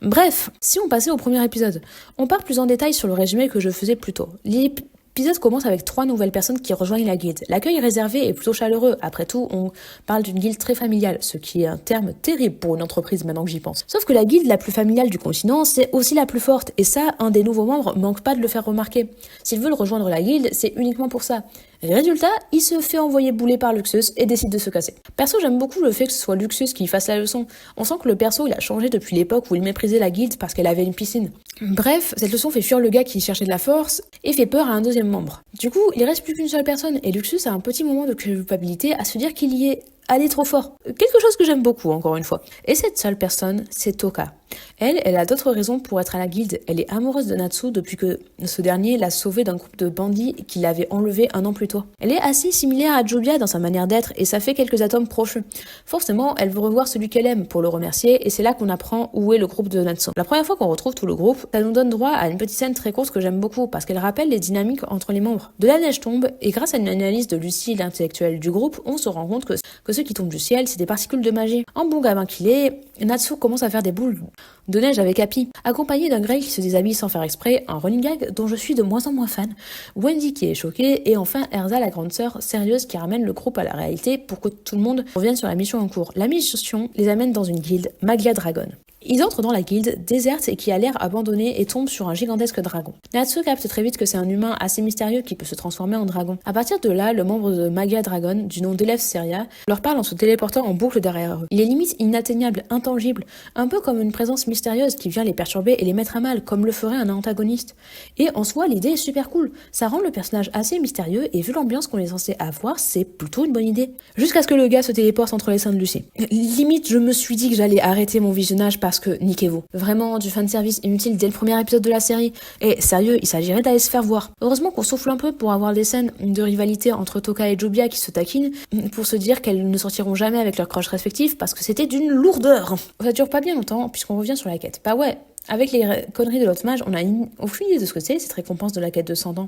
Bref, si on passait au premier épisode, on part plus en détail sur le résumé que je faisais plus tôt. L'épisode commence avec 3 nouvelles personnes qui rejoignent la guilde. L'accueil réservé est plutôt chaleureux. Après tout, on parle d'une guilde très familiale, ce qui est un terme terrible pour une entreprise maintenant que j'y pense. Sauf que la guilde la plus familiale du continent, c'est aussi la plus forte. Et ça, un des nouveaux membres manque pas de le faire remarquer. S'ils veulent rejoindre la guilde, c'est uniquement pour ça. Résultat, il se fait envoyer bouler par Luxus et décide de se casser. Perso, j'aime beaucoup le fait que ce soit Luxus qui fasse la leçon. On sent que le perso, il a changé depuis l'époque où il méprisait la guilde parce qu'elle avait une piscine. Bref, cette leçon fait fuir le gars qui cherchait de la force et fait peur à un deuxième membre. Du coup, il reste plus qu'une seule personne et Luxus a un petit moment de culpabilité à se dire qu'il y est allé trop fort. Quelque chose que j'aime beaucoup, encore une fois. Et cette seule personne, c'est Toka. Elle a d'autres raisons pour être à la guilde. Elle est amoureuse de Natsu depuis que ce dernier l'a sauvée d'un groupe de bandits qui l'avait enlevée un an plus tôt. Elle est assez similaire à Jubia dans sa manière d'être et ça fait quelques atomes proches. Forcément, elle veut revoir celui qu'elle aime pour le remercier et c'est là qu'on apprend où est le groupe de Natsu. La première fois qu'on retrouve tout le groupe, ça nous donne droit à une petite scène très courte que j'aime beaucoup parce qu'elle rappelle les dynamiques entre les membres. De la neige tombe et grâce à une analyse de Lucy, l'intellectuelle du groupe, on se rend compte que ceux qui tombent du ciel, c'est des particules de magie. En bon gamin qu'il est, Natsu commence à faire des boules de neige avec Happy, accompagné d'un Grey qui se déshabille sans faire exprès, un running gag dont je suis de moins en moins fan, Wendy qui est choquée, et enfin Erza, la grande sœur sérieuse qui ramène le groupe à la réalité pour que tout le monde revienne sur la mission en cours. La mission les amène dans une guilde, Maglia Dragon. Ils entrent dans la guilde, déserte et qui a l'air abandonnée et tombent sur un gigantesque dragon. Natsu capte très vite que c'est un humain assez mystérieux qui peut se transformer en dragon. À partir de là, le membre de Maglia Dragon, du nom d'Elef Seria, leur parle en se téléportant en boucle derrière eux. Il est limite inatteignable, intangible, un peu comme une présence mystérieuse qui vient les perturber et les mettre à mal, comme le ferait un antagoniste. Et en soi, l'idée est super cool. Ça rend le personnage assez mystérieux et vu l'ambiance qu'on est censé avoir, c'est plutôt une bonne idée. Jusqu'à ce que le gars se téléporte entre les seins de Lucy. Limite, je me suis dit que j'allais arrêter mon visionnage parce que niquez-vous. Vraiment du fanservice inutile dès le premier épisode de la série. Et sérieux, il s'agirait d'aller se faire voir. Heureusement qu'on souffle un peu pour avoir des scènes de rivalité entre Toka et Jobia qui se taquinent, pour se dire qu'elles ne sortiront jamais avec leurs crushs respectifs parce que c'était d'une lourdeur. Ça dure pas bien longtemps puisqu'on revient sur la quête. Bah ouais, avec les conneries de l'autre mage, on a aucune idée de ce que c'est cette récompense de la quête de 100 ans.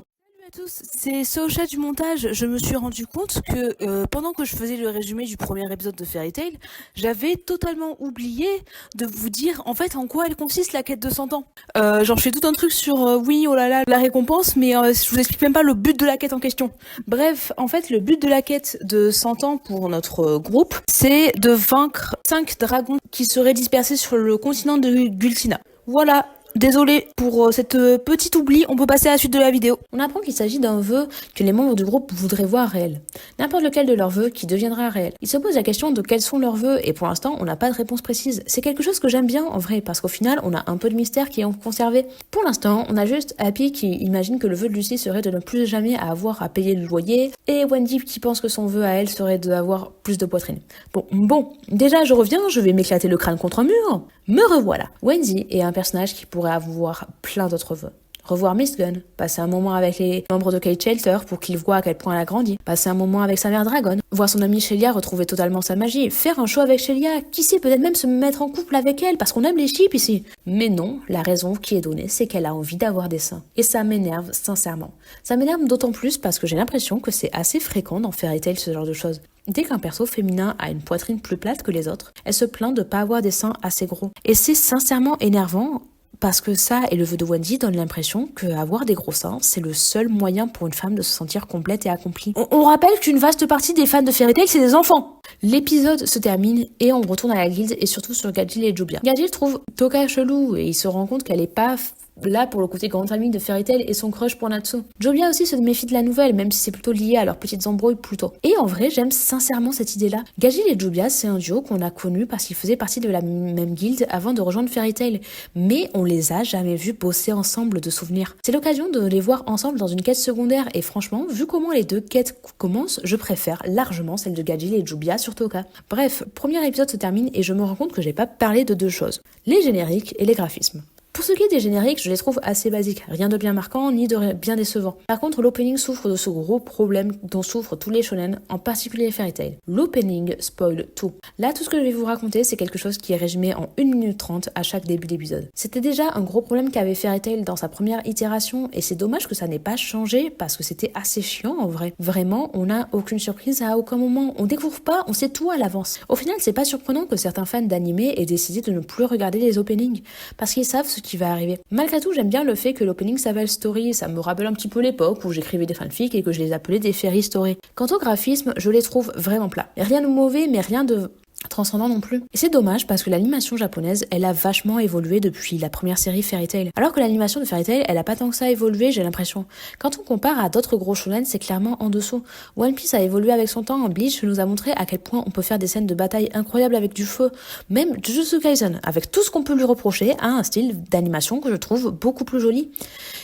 Salut à tous, c'est Socha du montage. Je me suis rendu compte que pendant que je faisais le résumé du premier épisode de Fairy Tail, j'avais totalement oublié de vous dire en fait en quoi elle consiste la quête de 100 ans. Genre je fais tout un truc sur oui oh là là la récompense, mais je vous explique même pas le but de la quête en question. Bref, en fait le but de la quête de 100 ans pour notre groupe, c'est de vaincre 5 dragons qui seraient dispersés sur le continent de Gultina. Voilà. Désolé pour cette petite oubli, on peut passer à la suite de la vidéo. On apprend qu'il s'agit d'un vœu que les membres du groupe voudraient voir réel. N'importe lequel de leurs vœux qui deviendra réel. Ils se posent la question de quels sont leurs vœux et pour l'instant on n'a pas de réponse précise. C'est quelque chose que j'aime bien en vrai parce qu'au final on a un peu de mystère qui est conservé. Pour l'instant on a juste Happy qui imagine que le vœu de Lucy serait de ne plus jamais avoir à payer le loyer et Wendy qui pense que son vœu à elle serait d'avoir plus de poitrine. Bon, déjà je reviens, je vais m'éclater le crâne contre un mur. Me revoilà. Wendy est un personnage qui pourrait avoir plein d'autres vœux. Revoir Miss Gunn, passer un moment avec les membres de Kate Shelter pour qu'ils voient à quel point elle a grandi, passer un moment avec sa mère Dragon, voir son amie Shelia retrouver totalement sa magie, faire un show avec Shelia, qui sait peut-être même se mettre en couple avec elle parce qu'on aime les chips ici. Mais non, la raison qui est donnée c'est qu'elle a envie d'avoir des seins. Et ça m'énerve sincèrement. Ça m'énerve d'autant plus parce que j'ai l'impression que c'est assez fréquent dans Fairy Tail ce genre de choses. Dès qu'un perso féminin a une poitrine plus plate que les autres, elle se plaint de pas avoir des seins assez gros. Et c'est sincèrement énervant parce que ça et le vœu de Wendy donnent l'impression qu'avoir des gros seins, c'est le seul moyen pour une femme de se sentir complète et accomplie. On rappelle qu'une vaste partie des fans de Fairy Tail, c'est des enfants. L'épisode se termine et on retourne à la guilde et surtout sur Gadgil et Jobia. Gadgil trouve Toka chelou et il se rend compte qu'elle est pas là pour le côté grande famille de Fairy Tail et son crush pour Natsu. Jobia aussi se méfie de la nouvelle, même si c'est plutôt lié à leurs petites embrouilles plus tôt. Et en vrai, j'aime sincèrement cette idée-là. Gadgil et Jobia, c'est un duo qu'on a connu parce qu'ils faisaient partie de la même guilde avant de rejoindre Fairy Tail. Mais on les a jamais vus bosser ensemble de souvenirs. C'est l'occasion de les voir ensemble dans une quête secondaire et franchement, vu comment les deux quêtes commencent, je préfère largement celle de Gadgil et Jobia sur Toka. Bref, premier épisode se termine et je me rends compte que j'ai pas parlé de deux choses. Les génériques et les graphismes. Pour ce qui est des génériques, je les trouve assez basiques, rien de bien marquant ni de bien décevant. Par contre, l'opening souffre de ce gros problème dont souffrent tous les shonen, en particulier Fairy Tail. L'opening spoil tout. Là, tout ce que je vais vous raconter, c'est quelque chose qui est résumé en 1 minute 30 à chaque début d'épisode. C'était déjà un gros problème qu'avait Fairy Tail dans sa première itération, et c'est dommage que ça n'ait pas changé, parce que c'était assez chiant en vrai. Vraiment, on n'a aucune surprise à aucun moment, on découvre pas, on sait tout à l'avance. Au final, c'est pas surprenant que certains fans d'anime aient décidé de ne plus regarder les openings, parce qu'ils savent ce qui va arriver. Malgré tout, j'aime bien le fait que l'opening s'appelle Story, ça me rappelle un petit peu l'époque où j'écrivais des fanfics et que je les appelais des fairy story. Quant au graphisme, je les trouve vraiment plats. Rien de mauvais, mais rien de transcendant non plus. Et c'est dommage parce que l'animation japonaise, elle a vachement évolué depuis la première série Fairy Tail. Alors que l'animation de Fairy Tail, elle a pas tant que ça évolué, j'ai l'impression. Quand on compare à d'autres gros shonen, c'est clairement en dessous. One Piece a évolué avec son temps, Bleach nous a montré à quel point on peut faire des scènes de bataille incroyables avec du feu. Même Jujutsu Kaisen, avec tout ce qu'on peut lui reprocher, a un style d'animation que je trouve beaucoup plus joli.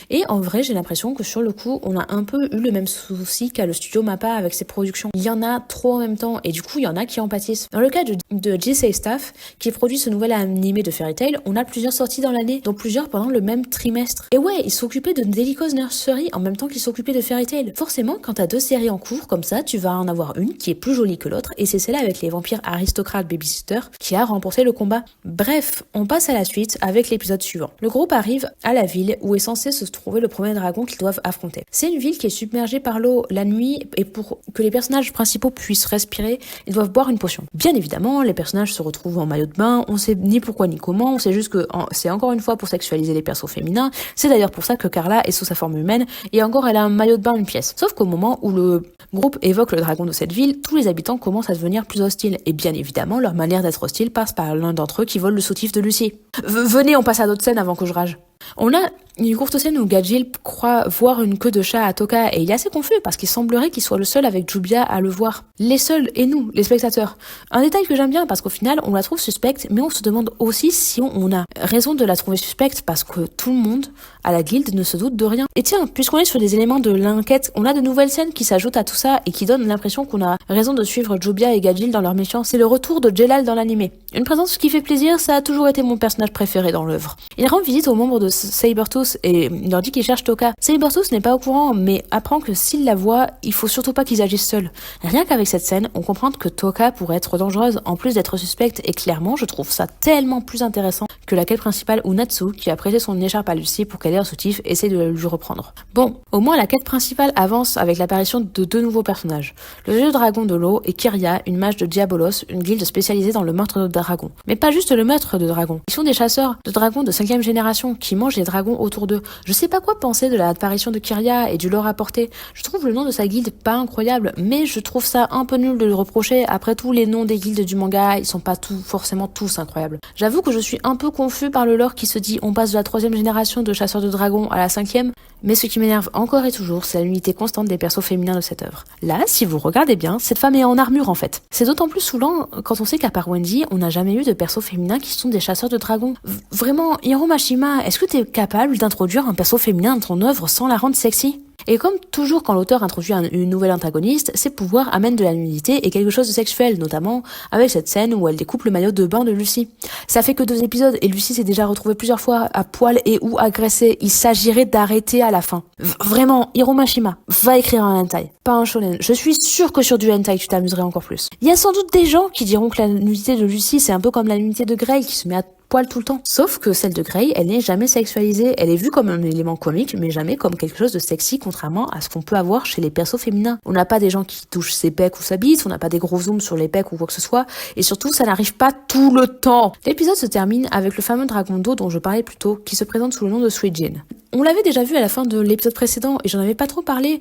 Et en vrai, j'ai l'impression que sur le coup, on a un peu eu le même souci qu'a le studio Mappa avec ses productions. Il y en a trop en même temps, et du coup, il y en a qui en pâtissent. Dans le cas de Jisei Staff, qui produit ce nouvel animé de Fairy Tail, on a plusieurs sorties dans l'année, dont plusieurs pendant le même trimestre. Et ouais, ils s'occupaient de Delica's Nursery en même temps qu'ils s'occupaient de Fairy Tail. Forcément, quand t'as deux séries en cours comme ça, tu vas en avoir une qui est plus jolie que l'autre, et c'est celle avec les vampires aristocrates babysitter qui a remporté le combat. Bref, on passe à la suite avec l'épisode suivant. Le groupe arrive à la ville où est censé se trouver le premier dragon qu'ils doivent affronter. C'est une ville qui est submergée par l'eau la nuit, et pour que les personnages principaux puissent respirer, ils doivent boire une potion. Bien évidemment, les personnages se retrouvent en maillot de bain, on sait ni pourquoi ni comment, on sait juste que c'est encore une fois pour sexualiser les persos féminins, c'est d'ailleurs pour ça que Carla est sous sa forme humaine, et encore elle a un maillot de bain, une pièce. Sauf qu'au moment où le groupe évoque le dragon de cette ville, tous les habitants commencent à devenir plus hostiles, et bien évidemment, leur manière d'être hostile passe par l'un d'entre eux qui vole le soutif de Lucy. Venez, on passe à d'autres scènes avant que je rage. On a Il y a une courte scène où Gajil croit voir une queue de chat à Toka et il est assez confus parce qu'il semblerait qu'il soit le seul avec Jubia à le voir. Les seuls et nous, les spectateurs. Un détail que j'aime bien parce qu'au final on la trouve suspecte mais on se demande aussi si on a raison de la trouver suspecte parce que tout le monde à la guilde ne se doute de rien. Et tiens, puisqu'on est sur des éléments de l'enquête, on a de nouvelles scènes qui s'ajoutent à tout ça et qui donnent l'impression qu'on a raison de suivre Jubia et Gajil dans leur mission. C'est le retour de Jelal dans l'animé. Une présence qui fait plaisir, ça a toujours été mon personnage préféré dans l'œuvre. Il rend visite aux membres de Sabertooth et il leur dit qu'il cherche Toka. Sabertooth n'est pas au courant, mais apprend que s'il la voit, il faut surtout pas qu'ils agissent seuls. Rien qu'avec cette scène, on comprend que Toka pourrait être dangereuse en plus d'être suspecte et clairement, je trouve ça tellement plus intéressant que la quête principale où Natsu, qui a prêté son écharpe à Lucy pour qu'elle ait un soutif, essaie de lui reprendre. Bon, au moins la quête principale avance avec l'apparition de deux nouveaux personnages. Le vieux dragon de l'eau et Kyria, une mage de Diabolos, une guilde spécialisée dans le meurtre de dragons. Mais pas juste le meurtre de dragons. Ils sont des chasseurs de dragons de 5e génération qui mangent les dragons autour d'eux. Je sais pas quoi penser de l'apparition de Kyria et du lore apporté. Je trouve le nom de sa guilde pas incroyable, mais je trouve ça un peu nul de le reprocher. Après tout, les noms des guildes du manga, ils sont pas forcément tous incroyables. J'avoue que je suis un peu confus par le lore qui se dit on passe de la 3e génération de chasseurs de dragons à la 5e, mais ce qui m'énerve encore et toujours, c'est l'unité constante des persos féminins de cette œuvre. Là, si vous regardez bien, cette femme est en armure en fait. C'est d'autant plus saoulant quand on sait qu'à part Wendy, on n'a jamais eu de persos féminins qui sont des chasseurs de dragons. Vraiment, Hiro Mashima, est-ce que t'es capable d'introduire un perso féminin dans ton œuvre sans la rendre sexy ? Et comme toujours quand l'auteur introduit une nouvelle antagoniste, ses pouvoirs amènent de la nudité et quelque chose de sexuel, notamment avec cette scène où elle découpe le maillot de bain de Lucy. Ça fait que 2 épisodes et Lucy s'est déjà retrouvée plusieurs fois à poil et ou agressée. Il s'agirait d'arrêter à la fin. Vraiment, Hiro Mashima, va écrire un hentai, pas un shonen. Je suis sûre que sur du hentai tu t'amuserais encore plus. Il y a sans doute des gens qui diront que la nudité de Lucy c'est un peu comme la nudité de Grey qui se met à poil tout le temps. Sauf que celle de Grey, elle n'est jamais sexualisée. Elle est vue comme un élément comique, mais jamais comme quelque chose de sexy, contrairement à ce qu'on peut avoir chez les persos féminins. On n'a pas des gens qui touchent ses pecs ou sa bite, on n'a pas des gros zooms sur les pecs ou quoi que ce soit, et surtout, ça n'arrive pas tout le temps. L'épisode se termine avec le fameux dragon d'eau dont je parlais plus tôt, qui se présente sous le nom de Suijin. On l'avait déjà vu à la fin de l'épisode précédent, et j'en avais pas trop parlé.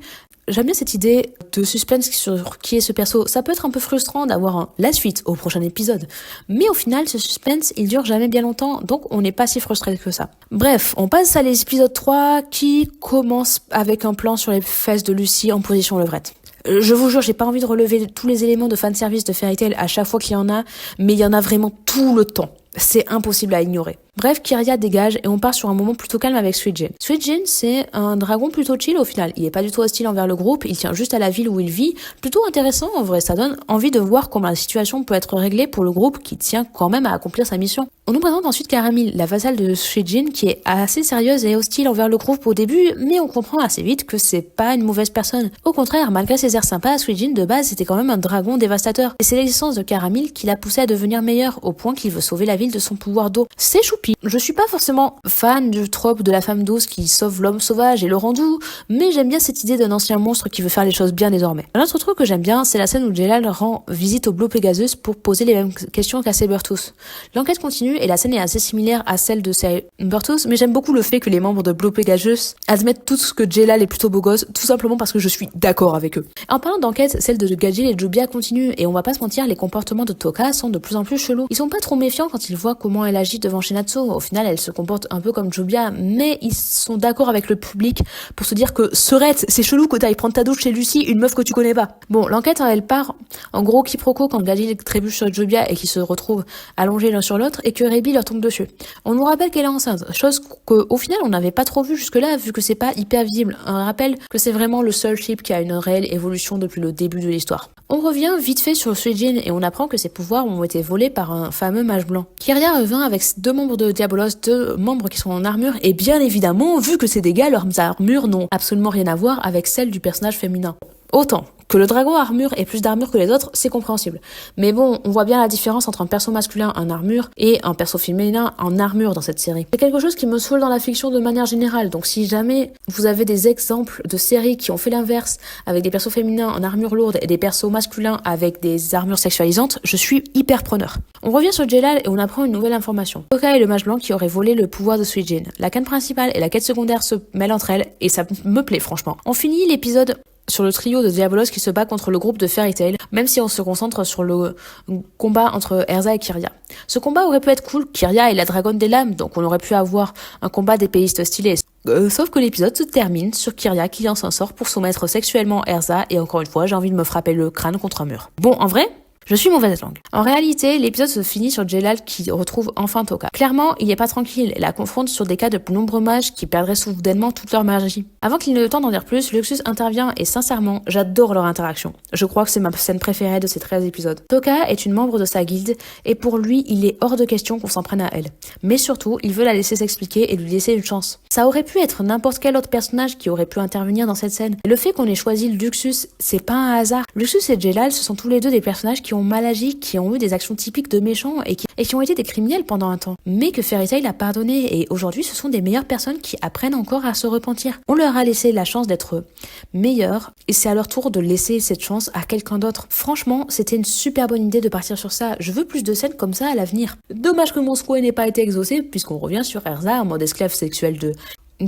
J'aime bien cette idée de suspense sur qui est ce perso. Ça peut être un peu frustrant d'avoir la suite au prochain épisode. Mais au final, ce suspense, il dure jamais bien longtemps, donc on n'est pas si frustré que ça. Bref, on passe à l'épisode 3 qui commence avec un plan sur les fesses de Lucy en position levrette. Je vous jure, j'ai pas envie de relever tous les éléments de fanservice de Fairy Tail à chaque fois qu'il y en a, mais il y en a vraiment tout le temps. C'est impossible à ignorer. Bref, Kyria dégage et on part sur un moment plutôt calme avec Suijin. Suijin, c'est un dragon plutôt chill au final. Il est pas du tout hostile envers le groupe, il tient juste à la ville où il vit. Plutôt intéressant en vrai, ça donne envie de voir comment la situation peut être réglée pour le groupe qui tient quand même à accomplir sa mission. On nous présente ensuite Caramel, la vassale de Suijin, qui est assez sérieuse et hostile envers le groupe au début, mais on comprend assez vite que c'est pas une mauvaise personne. Au contraire, malgré ses airs sympas, Suijin de base c'était quand même un dragon dévastateur. Et c'est l'existence de Caramel qui l'a poussé à devenir meilleur, au point qu'il veut sauver la ville de son pouvoir d'eau. C'est choupi. Je suis pas forcément fan du trope de la femme douce qui sauve l'homme sauvage et le rend doux, mais j'aime bien cette idée d'un ancien monstre qui veut faire les choses bien désormais. Un autre truc que j'aime bien, c'est la scène où Jelal rend visite au Blue Pegasus pour poser les mêmes questions qu'à Sabertooth. L'enquête continue et la scène est assez similaire à celle de Sabertooth, mais j'aime beaucoup le fait que les membres de Blue Pegasus admettent tous que Jelal est plutôt beau gosse, tout simplement parce que je suis d'accord avec eux. En parlant d'enquête, celle de Gajil et Jubia continue, et on va pas se mentir, les comportements de Toka sont de plus en plus chelous. Ils sont pas trop méfiants quand ils voient comment elle agit devant Shinatsu. Au final, elle se comporte un peu comme Jubia, mais ils sont d'accord avec le public pour se dire que Serette, c'est chelou que t'ailles prendre ta douche chez Lucy, une meuf que tu connais pas. Bon, l'enquête, elle part en gros quiproquo quand Gajil trébuche sur Jubia et qu'ils se retrouvent allongés l'un sur l'autre et que Rebi leur tombe dessus. On nous rappelle qu'elle est enceinte, chose qu'au final on n'avait pas trop vu jusque-là vu que c'est pas hyper visible. Un rappel que c'est vraiment le seul ship qui a une réelle évolution depuis le début de l'histoire. On revient vite fait sur Suijin et on apprend que ses pouvoirs ont été volés par un fameux mage blanc. Kyria revient avec 2 membres de Diabolos, 2 membres qui sont en armure et bien évidemment, vu que c'est des gars, leurs armures n'ont absolument rien à voir avec celles du personnage féminin. Autant que le dragon armure ait plus d'armure que les autres, c'est compréhensible. Mais bon, on voit bien la différence entre un perso masculin en armure et un perso féminin en armure dans cette série. C'est quelque chose qui me saoule dans la fiction de manière générale, donc si jamais vous avez des exemples de séries qui ont fait l'inverse, avec des persos féminins en armure lourde et des persos masculins avec des armures sexualisantes, je suis hyper preneur. On revient sur Jelal et on apprend une nouvelle information. Toka est le mage blanc qui aurait volé le pouvoir de Suijin. La quête principale et la quête secondaire se mêlent entre elles et ça me plaît franchement. On finit l'épisode sur le trio de Diabolos qui se bat contre le groupe de Fairy Tail, même si on se concentre sur le combat entre Erza et Kiria. Ce combat aurait pu être cool, Kiria est la dragonne des lames, donc on aurait pu avoir un combat d'épéistes stylé. Sauf que l'épisode se termine sur Kiria qui s'en sort pour soumettre sexuellement Erza, et encore une fois, j'ai envie de me frapper le crâne contre un mur. Bon, en vrai, je suis mauvaise langue. En réalité, l'épisode se finit sur Jelal qui retrouve enfin Toka. Clairement, il n'est pas tranquille et la confronte sur des cas de nombreux mages qui perdraient soudainement toute leur magie. Avant qu'il n'ait le temps d'en dire plus, Luxus intervient et sincèrement, j'adore leur interaction. Je crois que c'est ma scène préférée de ces 13 épisodes. Toka est une membre de sa guilde et pour lui, il est hors de question qu'on s'en prenne à elle. Mais surtout, il veut la laisser s'expliquer et lui laisser une chance. Ça aurait pu être n'importe quel autre personnage qui aurait pu intervenir dans cette scène. Et le fait qu'on ait choisi Luxus, c'est pas un hasard. Luxus et Jelal, ce sont tous les deux des personnages qui ont mal agi, qui ont eu des actions typiques de méchants et qui ont été des criminels pendant un temps, mais que Fairy Tail a pardonné et aujourd'hui ce sont des meilleures personnes qui apprennent encore à se repentir. On leur a laissé la chance d'être meilleurs et c'est à leur tour de laisser cette chance à quelqu'un d'autre. Franchement, c'était une super bonne idée de partir sur ça. Je veux plus de scènes comme ça à l'avenir. Dommage que mon souhait n'ait pas été exaucé puisqu'on revient sur Erza en mode esclave sexuel de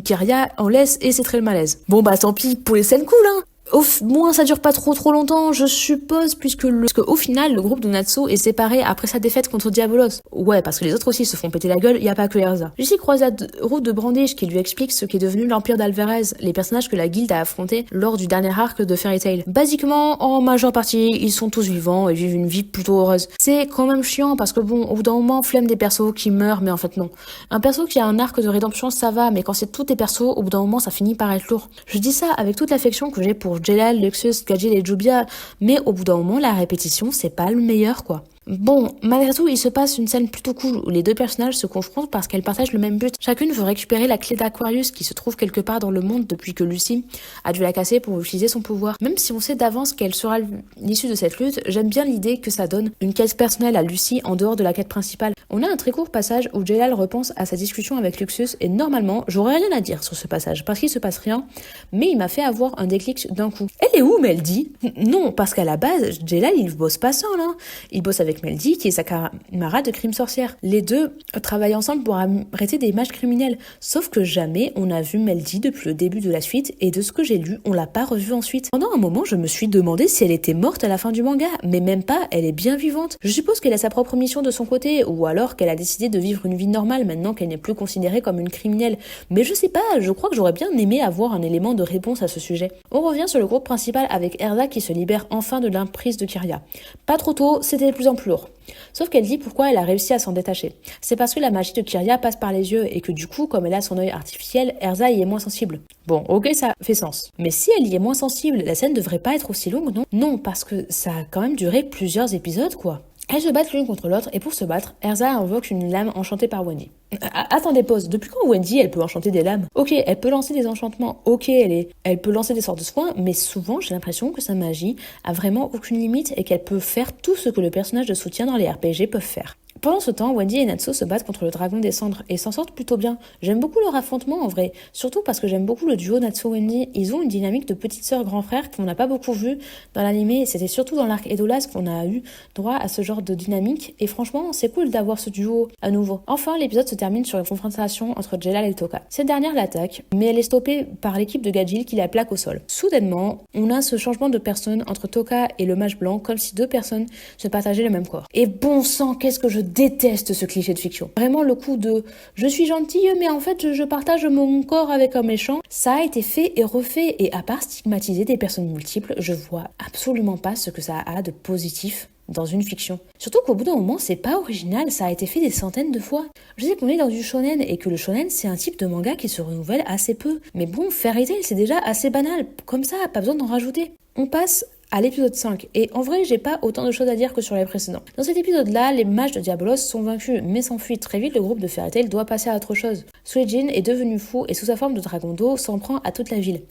Kiria en laisse et c'est très le malaise. Bon bah tant pis pour les scènes cool hein. Au moins ça dure pas trop longtemps, je suppose, puisque au final, le groupe de Natsu est séparé après sa défaite contre Diabolos. Ouais, parce que les autres aussi se font péter la gueule, y a pas que Erza. Lucy croise la route de Brandish qui lui explique ce qu'est devenu l'Empire d'Alvarez, les personnages que la guilde a affrontés lors du dernier arc de Fairy Tail. Basiquement, en majeure partie, ils sont tous vivants et vivent une vie plutôt heureuse. C'est quand même chiant parce que bon, au bout d'un moment, flemme des persos qui meurent, mais en fait non. Un perso qui a un arc de rédemption, ça va, mais quand c'est tous tes persos, au bout d'un moment, ça finit par être lourd. Je dis ça avec toute l'affection que j'ai pour Jelal, Luxus, Gajil et Jubia, mais au bout d'un moment, la répétition, c'est pas le meilleur, quoi. Bon, malgré tout, il se passe une scène plutôt cool où les deux personnages se confrontent parce qu'elles partagent le même but. Chacune veut récupérer la clé d'Aquarius qui se trouve quelque part dans le monde depuis que Lucy a dû la casser pour utiliser son pouvoir. Même si on sait d'avance quelle sera l'issue de cette lutte, j'aime bien l'idée que ça donne une quête personnelle à Lucy en dehors de la quête principale. On a un très court passage où Jelal repense à sa discussion avec Luxus et normalement, j'aurais rien à dire sur ce passage parce qu'il se passe rien, mais il m'a fait avoir un déclic d'un coup. Elle est où Meldy ? Non, parce qu'à la base, Jelal il bosse pas seul, hein. Il bosse avec Meldy qui est sa camarade de crime sorcière. Les deux travaillent ensemble pour arrêter des mages criminels. Sauf que jamais on a vu Meldy depuis le début de la suite et de ce que j'ai lu, on l'a pas revue ensuite. Pendant un moment, je me suis demandé si elle était morte à la fin du manga, mais même pas, elle est bien vivante. Je suppose qu'elle a sa propre mission de son côté, ou alors qu'elle a décidé de vivre une vie normale maintenant qu'elle n'est plus considérée comme une criminelle. Mais je sais pas, je crois que j'aurais bien aimé avoir un élément de réponse à ce sujet. On revient sur le groupe principal avec Erza qui se libère enfin de l'emprise de Kiria. Pas trop tôt, c'était de plus en plus lourd. Sauf qu'elle dit pourquoi elle a réussi à s'en détacher. C'est parce que la magie de Kiria passe par les yeux et que du coup, comme elle a son œil artificiel, Erza y est moins sensible. Bon, ok, ça fait sens. Mais si elle y est moins sensible, la scène devrait pas être aussi longue, non ? Non, parce que ça a quand même duré plusieurs épisodes, quoi. Elles se battent l'une contre l'autre et pour se battre, Erza invoque une lame enchantée par Wendy. Attendez, pause. Depuis quand Wendy, elle peut enchanter des lames ? Ok, elle peut lancer des enchantements. Ok, elle peut lancer des sorts de soins, mais souvent, j'ai l'impression que sa magie a vraiment aucune limite et qu'elle peut faire tout ce que le personnage de soutien dans les RPG peuvent faire. Pendant ce temps, Wendy et Natsu se battent contre le dragon des cendres et s'en sortent plutôt bien. J'aime beaucoup leur affrontement en vrai, surtout parce que j'aime beaucoup le duo Natsu-Wendy. Ils ont une dynamique de petite sœur grand frère qu'on n'a pas beaucoup vu dans l'anime. C'était surtout dans l'arc Edolas qu'on a eu droit à ce genre de dynamique et franchement, c'est cool d'avoir ce duo à nouveau. Enfin, l'épisode se termine sur une confrontation entre Jelal et Toka. Cette dernière l'attaque, mais elle est stoppée par l'équipe de Gajil qui la plaque au sol. Soudainement, on a ce changement de personne entre Toka et le mage blanc comme si deux personnes se partageaient le même corps. Et bon sang, qu'est-ce que je déteste ce cliché de fiction. Vraiment le coup de « je suis gentille mais en fait je partage mon corps avec un méchant », ça a été fait et refait et à part stigmatiser des personnes multiples, je vois absolument pas ce que ça a de positif dans une fiction. Surtout qu'au bout d'un moment, c'est pas original, ça a été fait des centaines de fois. Je sais qu'on est dans du shonen et que le shonen c'est un type de manga qui se renouvelle assez peu. Mais bon, Fairy Tail c'est déjà assez banal, comme ça, pas besoin d'en rajouter. On passe à l'épisode 5, et en vrai j'ai pas autant de choses à dire que sur les précédents. Dans cet épisode-là, les mages de Diabolos sont vaincus, mais s'enfuient très vite, le groupe de Fairy Tail doit passer à autre chose. Suijin est devenu fou et sous sa forme de dragon d'eau s'en prend à toute la ville.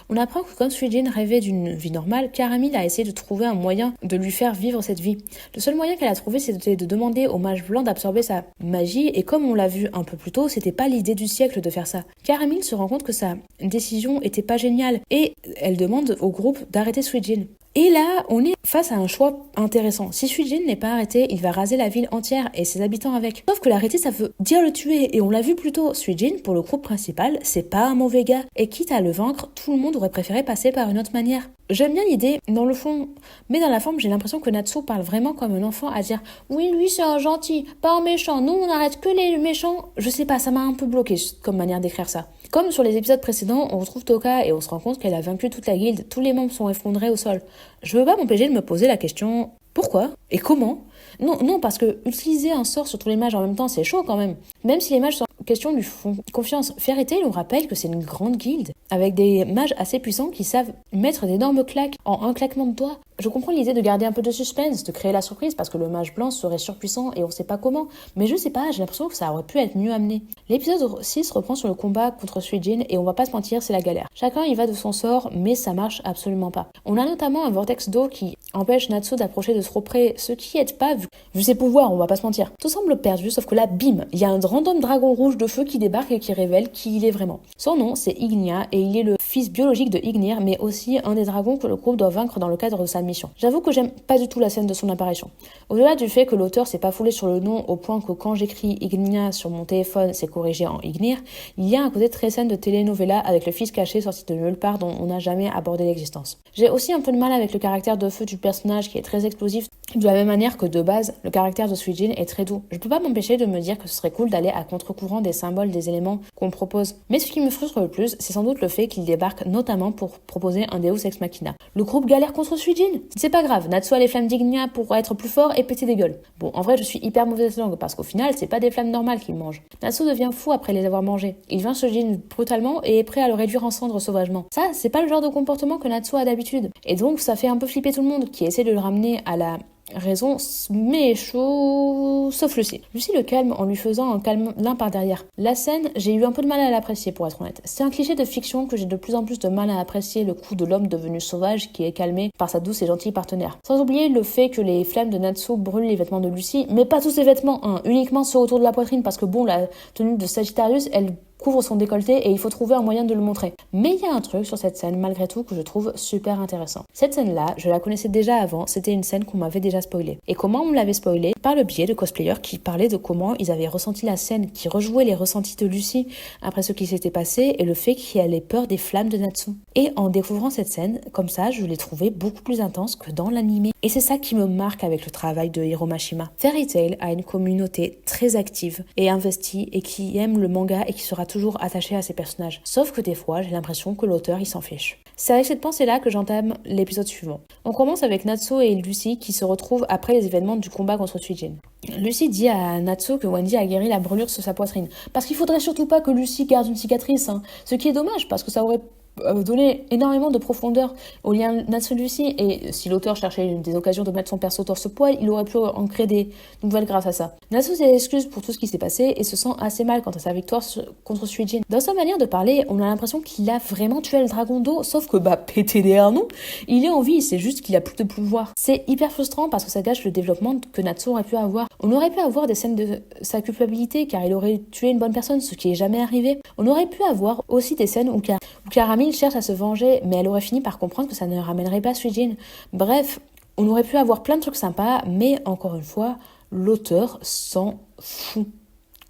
On apprend que comme Suijin rêvait d'une vie normale, Caramil a essayé de trouver un moyen de lui faire vivre cette vie. Le seul moyen qu'elle a trouvé c'était de demander au mage blanc d'absorber sa magie, et comme on l'a vu un peu plus tôt, c'était pas l'idée du siècle de faire ça. Caramil se rend compte que sa décision était pas géniale, et elle demande au groupe d'arrêter Suijin. Et là, on est face à un choix intéressant. Si Suijin n'est pas arrêté, il va raser la ville entière et ses habitants avec. Sauf que l'arrêter, ça veut dire le tuer. Et on l'a vu plus tôt, Suijin, pour le groupe principal, c'est pas un mauvais gars. Et quitte à le vaincre, tout le monde aurait préféré passer par une autre manière. J'aime bien l'idée, dans le fond, mais dans la forme, j'ai l'impression que Natsu parle vraiment comme un enfant à dire « Oui, lui, c'est un gentil, pas un méchant, nous, on arrête que les méchants ». Je sais pas, ça m'a un peu bloqué comme manière d'écrire ça. Comme sur les épisodes précédents, on retrouve Toka et on se rend compte qu'elle a vaincu toute la guilde, tous les membres sont effondrés au sol. Je veux pas m'empêcher de me poser la question « Pourquoi ? Et comment ?» Non, parce que utiliser un sort sur tous les mages en même temps, c'est chaud quand même. Même si les mages en question lui font confiance. Fairy Tail, on rappelle que c'est une grande guilde, avec des mages assez puissants qui savent mettre d'énormes claques en un claquement de doigts. Je comprends l'idée de garder un peu de suspense, de créer la surprise, parce que le mage blanc serait surpuissant et on sait pas comment. Mais je sais pas, j'ai l'impression que ça aurait pu être mieux amené. L'épisode 6 reprend sur le combat contre Suijin et on va pas se mentir, c'est la galère. Chacun y va de son sort, mais ça marche absolument pas. On a notamment un vortex d'eau qui empêche Natsu d'approcher de trop près, ce qui aide pas vu ses pouvoirs, on va pas se mentir. Tout semble perdu, sauf que là, bim, il y a un random dragon rouge de feu qui débarque et qui révèle qui il est vraiment. Son nom, c'est Ignia, et il est le fils biologique de Ignir, mais aussi un des dragons que le groupe doit vaincre dans le cadre de sa mission. J'avoue que j'aime pas du tout la scène de son apparition. Au-delà du fait que l'auteur s'est pas foulé sur le nom au point que quand j'écris Ignia sur mon téléphone, c'est corrigé en Ignir, il y a un côté très scène de telenovela avec le fils caché sorti de nulle part dont on n'a jamais abordé l'existence. J'ai aussi un peu de mal avec le caractère de feu du personnage qui est très explosif, de la même manière que de base, le caractère de Suijin est très doux. Je peux pas m'empêcher de me dire que ce serait cool d'aller à contre-courant des symboles, des éléments qu'on propose. Mais ce qui me frustre le plus, c'est sans doute le fait qu'il débarque notamment pour proposer un Deus Ex Machina. Le groupe galère contre Suijin. C'est pas grave, Natsu a les flammes d'Ignia pour être plus fort et péter des gueules. Bon, en vrai, je suis hyper mauvaise langue parce qu'au final, c'est pas des flammes normales qu'il mange. Natsu devient fou après les avoir mangées. Il vainc Suijin brutalement et est prêt à le réduire en cendres sauvagement. Ça, c'est pas le genre de comportement que Natsu a d'habitude. Et donc, ça fait un peu flipper tout le monde qui essaie de le ramener à la raison, mais chaud, sauf Lucy. Lucy le calme en lui faisant un câlin par derrière. La scène, j'ai eu un peu de mal à l'apprécier pour être honnête. C'est un cliché de fiction que j'ai de plus en plus de mal à apprécier, le coup de l'homme devenu sauvage qui est calmé par sa douce et gentille partenaire. Sans oublier le fait que les flammes de Natsu brûlent les vêtements de Lucy, mais pas tous ses vêtements, hein, uniquement ceux autour de la poitrine parce que bon, la tenue de Sagittarius, elle couvre son décolleté et il faut trouver un moyen de le montrer. Mais il y a un truc sur cette scène malgré tout que je trouve super intéressant. Cette scène-là, je la connaissais déjà avant, c'était une scène qu'on m'avait déjà spoilée. Et comment on me l'avait spoilée ? Par le biais de cosplayers qui parlaient de comment ils avaient ressenti la scène, qui rejouaient les ressentis de Lucy après ce qui s'était passé et le fait qu'elle ait peur des flammes de Natsu. Et en découvrant cette scène, comme ça, je l'ai trouvée beaucoup plus intense que dans l'anime. Et c'est ça qui me marque avec le travail de Hiro Mashima. Fairy Tail a une communauté très active et investie et qui aime le manga et qui sera toujours attaché à ses personnages. Sauf que des fois, j'ai l'impression que l'auteur, il s'en fiche. C'est avec cette pensée-là que j'entame l'épisode suivant. On commence avec Natsu et Lucy qui se retrouvent après les événements du combat contre Suijin. Lucy dit à Natsu que Wendy a guéri la brûlure sur sa poitrine. Parce qu'il faudrait surtout pas que Lucy garde une cicatrice, hein. Ce qui est dommage parce que ça aurait donner énormément de profondeur au lien Natsu-Lucy, et si l'auteur cherchait des occasions de mettre son perso torse-poil, il aurait pu en créer des nouvelles grâce à ça. Natsu s'excuse pour tout ce qui s'est passé et se sent assez mal quant à sa victoire contre Suijin. Dans sa manière de parler, on a l'impression qu'il a vraiment tué le dragon d'eau, sauf que pété derrière nous, il est en vie, c'est juste qu'il a plus de pouvoir. C'est hyper frustrant parce que ça gâche le développement que Natsu aurait pu avoir. On aurait pu avoir des scènes de sa culpabilité car il aurait tué une bonne personne, ce qui est jamais arrivé. On aurait pu avoir aussi des scènes où Karami cherche à se venger, mais elle aurait fini par comprendre que ça ne ramènerait pas Suijin. Bref, on aurait pu avoir plein de trucs sympas, mais encore une fois, l'auteur s'en fout.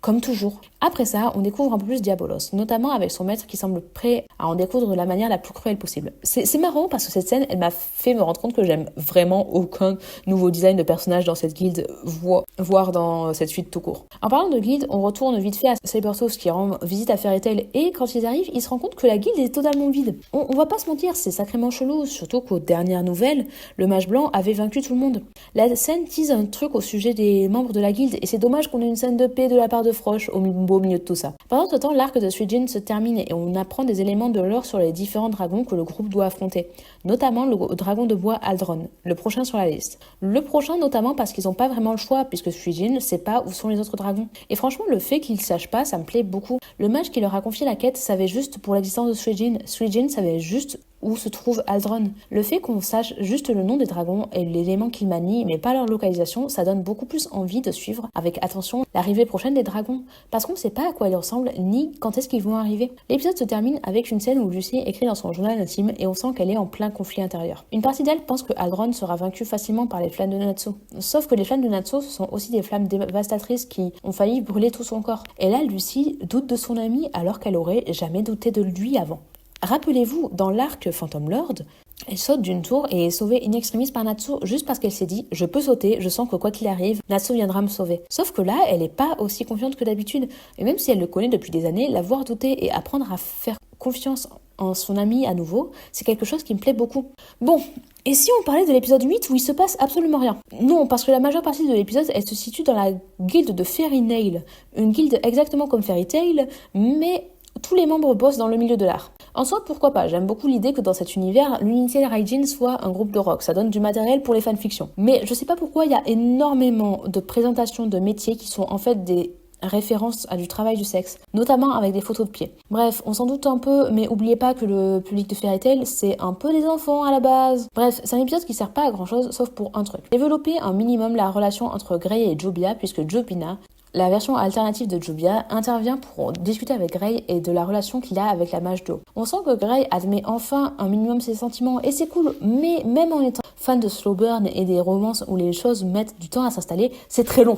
Comme toujours. Après ça, on découvre un peu plus Diabolos, notamment avec son maître qui semble prêt à en découdre de la manière la plus cruelle possible. C'est marrant parce que cette scène, elle m'a fait me rendre compte que j'aime vraiment aucun nouveau design de personnage dans cette guilde, voire dans cette suite tout court. En parlant de guilde, on retourne vite fait à Sabertooth qui rend visite à Fairy Tail et quand ils arrivent, ils se rendent compte que la guilde est totalement vide. On va pas se mentir, c'est sacrément chelou, surtout qu'aux dernières nouvelles, le mage blanc avait vaincu tout le monde. La scène tease un truc au sujet des membres de la guilde et c'est dommage qu'on ait une scène de paix de la part de Frosh au milieu de tout ça. Pendant ce temps, l'arc de Suijin se termine et on apprend des éléments de lore sur les différents dragons que le groupe doit affronter, notamment le dragon de bois Aldron, le prochain sur la liste. Le prochain notamment parce qu'ils n'ont pas vraiment le choix puisque Suijin sait pas où sont les autres dragons. Et franchement, le fait qu'ils sachent pas, ça me plaît beaucoup. Le mage qui leur a confié la quête savait juste pour l'existence de Suijin. Suijin savait juste où se trouve Aldron. Le fait qu'on sache juste le nom des dragons et l'élément qu'ils manient, mais pas leur localisation, ça donne beaucoup plus envie de suivre avec attention l'arrivée prochaine des dragons, parce qu'on ne sait pas à quoi ils ressemblent, ni quand est-ce qu'ils vont arriver. L'épisode se termine avec une scène où Lucy écrit dans son journal intime et on sent qu'elle est en plein conflit intérieur. Une partie d'elle pense que Aldron sera vaincu facilement par les flammes de Natsu. Sauf que les flammes de Natsu, ce sont aussi des flammes dévastatrices qui ont failli brûler tout son corps. Et là, Lucy doute de son ami alors qu'elle aurait jamais douté de lui avant. Rappelez-vous, dans l'arc Phantom Lord, Elle saute d'une tour et est sauvée in extremis par Natsu juste parce qu'elle s'est dit « je peux sauter, je sens que quoi qu'il arrive, Natsu viendra me sauver ». Sauf que là, elle est pas aussi confiante que d'habitude. Et même si elle le connaît depuis des années, la voir douter et apprendre à faire confiance en son amie à nouveau, c'est quelque chose qui me plaît beaucoup. Bon, et si on parlait de l'épisode 8 où il se passe absolument rien? Non, parce que la majeure partie de l'épisode, elle se situe dans la guilde de Fairy Nail. Une guilde exactement comme Fairy Tail, mais tous les membres bossent dans le milieu de l'art. En soi, pourquoi pas? J'aime beaucoup l'idée que dans cet univers, l'Unité Raijin soit un groupe de rock. Ça donne du matériel pour les fanfictions. Mais je sais pas pourquoi il y a énormément de présentations de métiers qui sont en fait des références à du travail du sexe, notamment avec des photos de pieds. Bref, on s'en doute un peu, mais oubliez pas que le public de Fairy Tail, c'est un peu des enfants à la base. Bref, c'est un épisode qui sert pas à grand chose, sauf pour un truc. Développer un minimum la relation entre Grey et Jobia, puisque Jobina, la version alternative de Jobia, intervient pour discuter avec Grey et de la relation qu'il a avec la mage d'eau. On sent que Grey admet enfin un minimum ses sentiments et c'est cool, mais même en étant fan de slow burn et des romances où les choses mettent du temps à s'installer, c'est très long.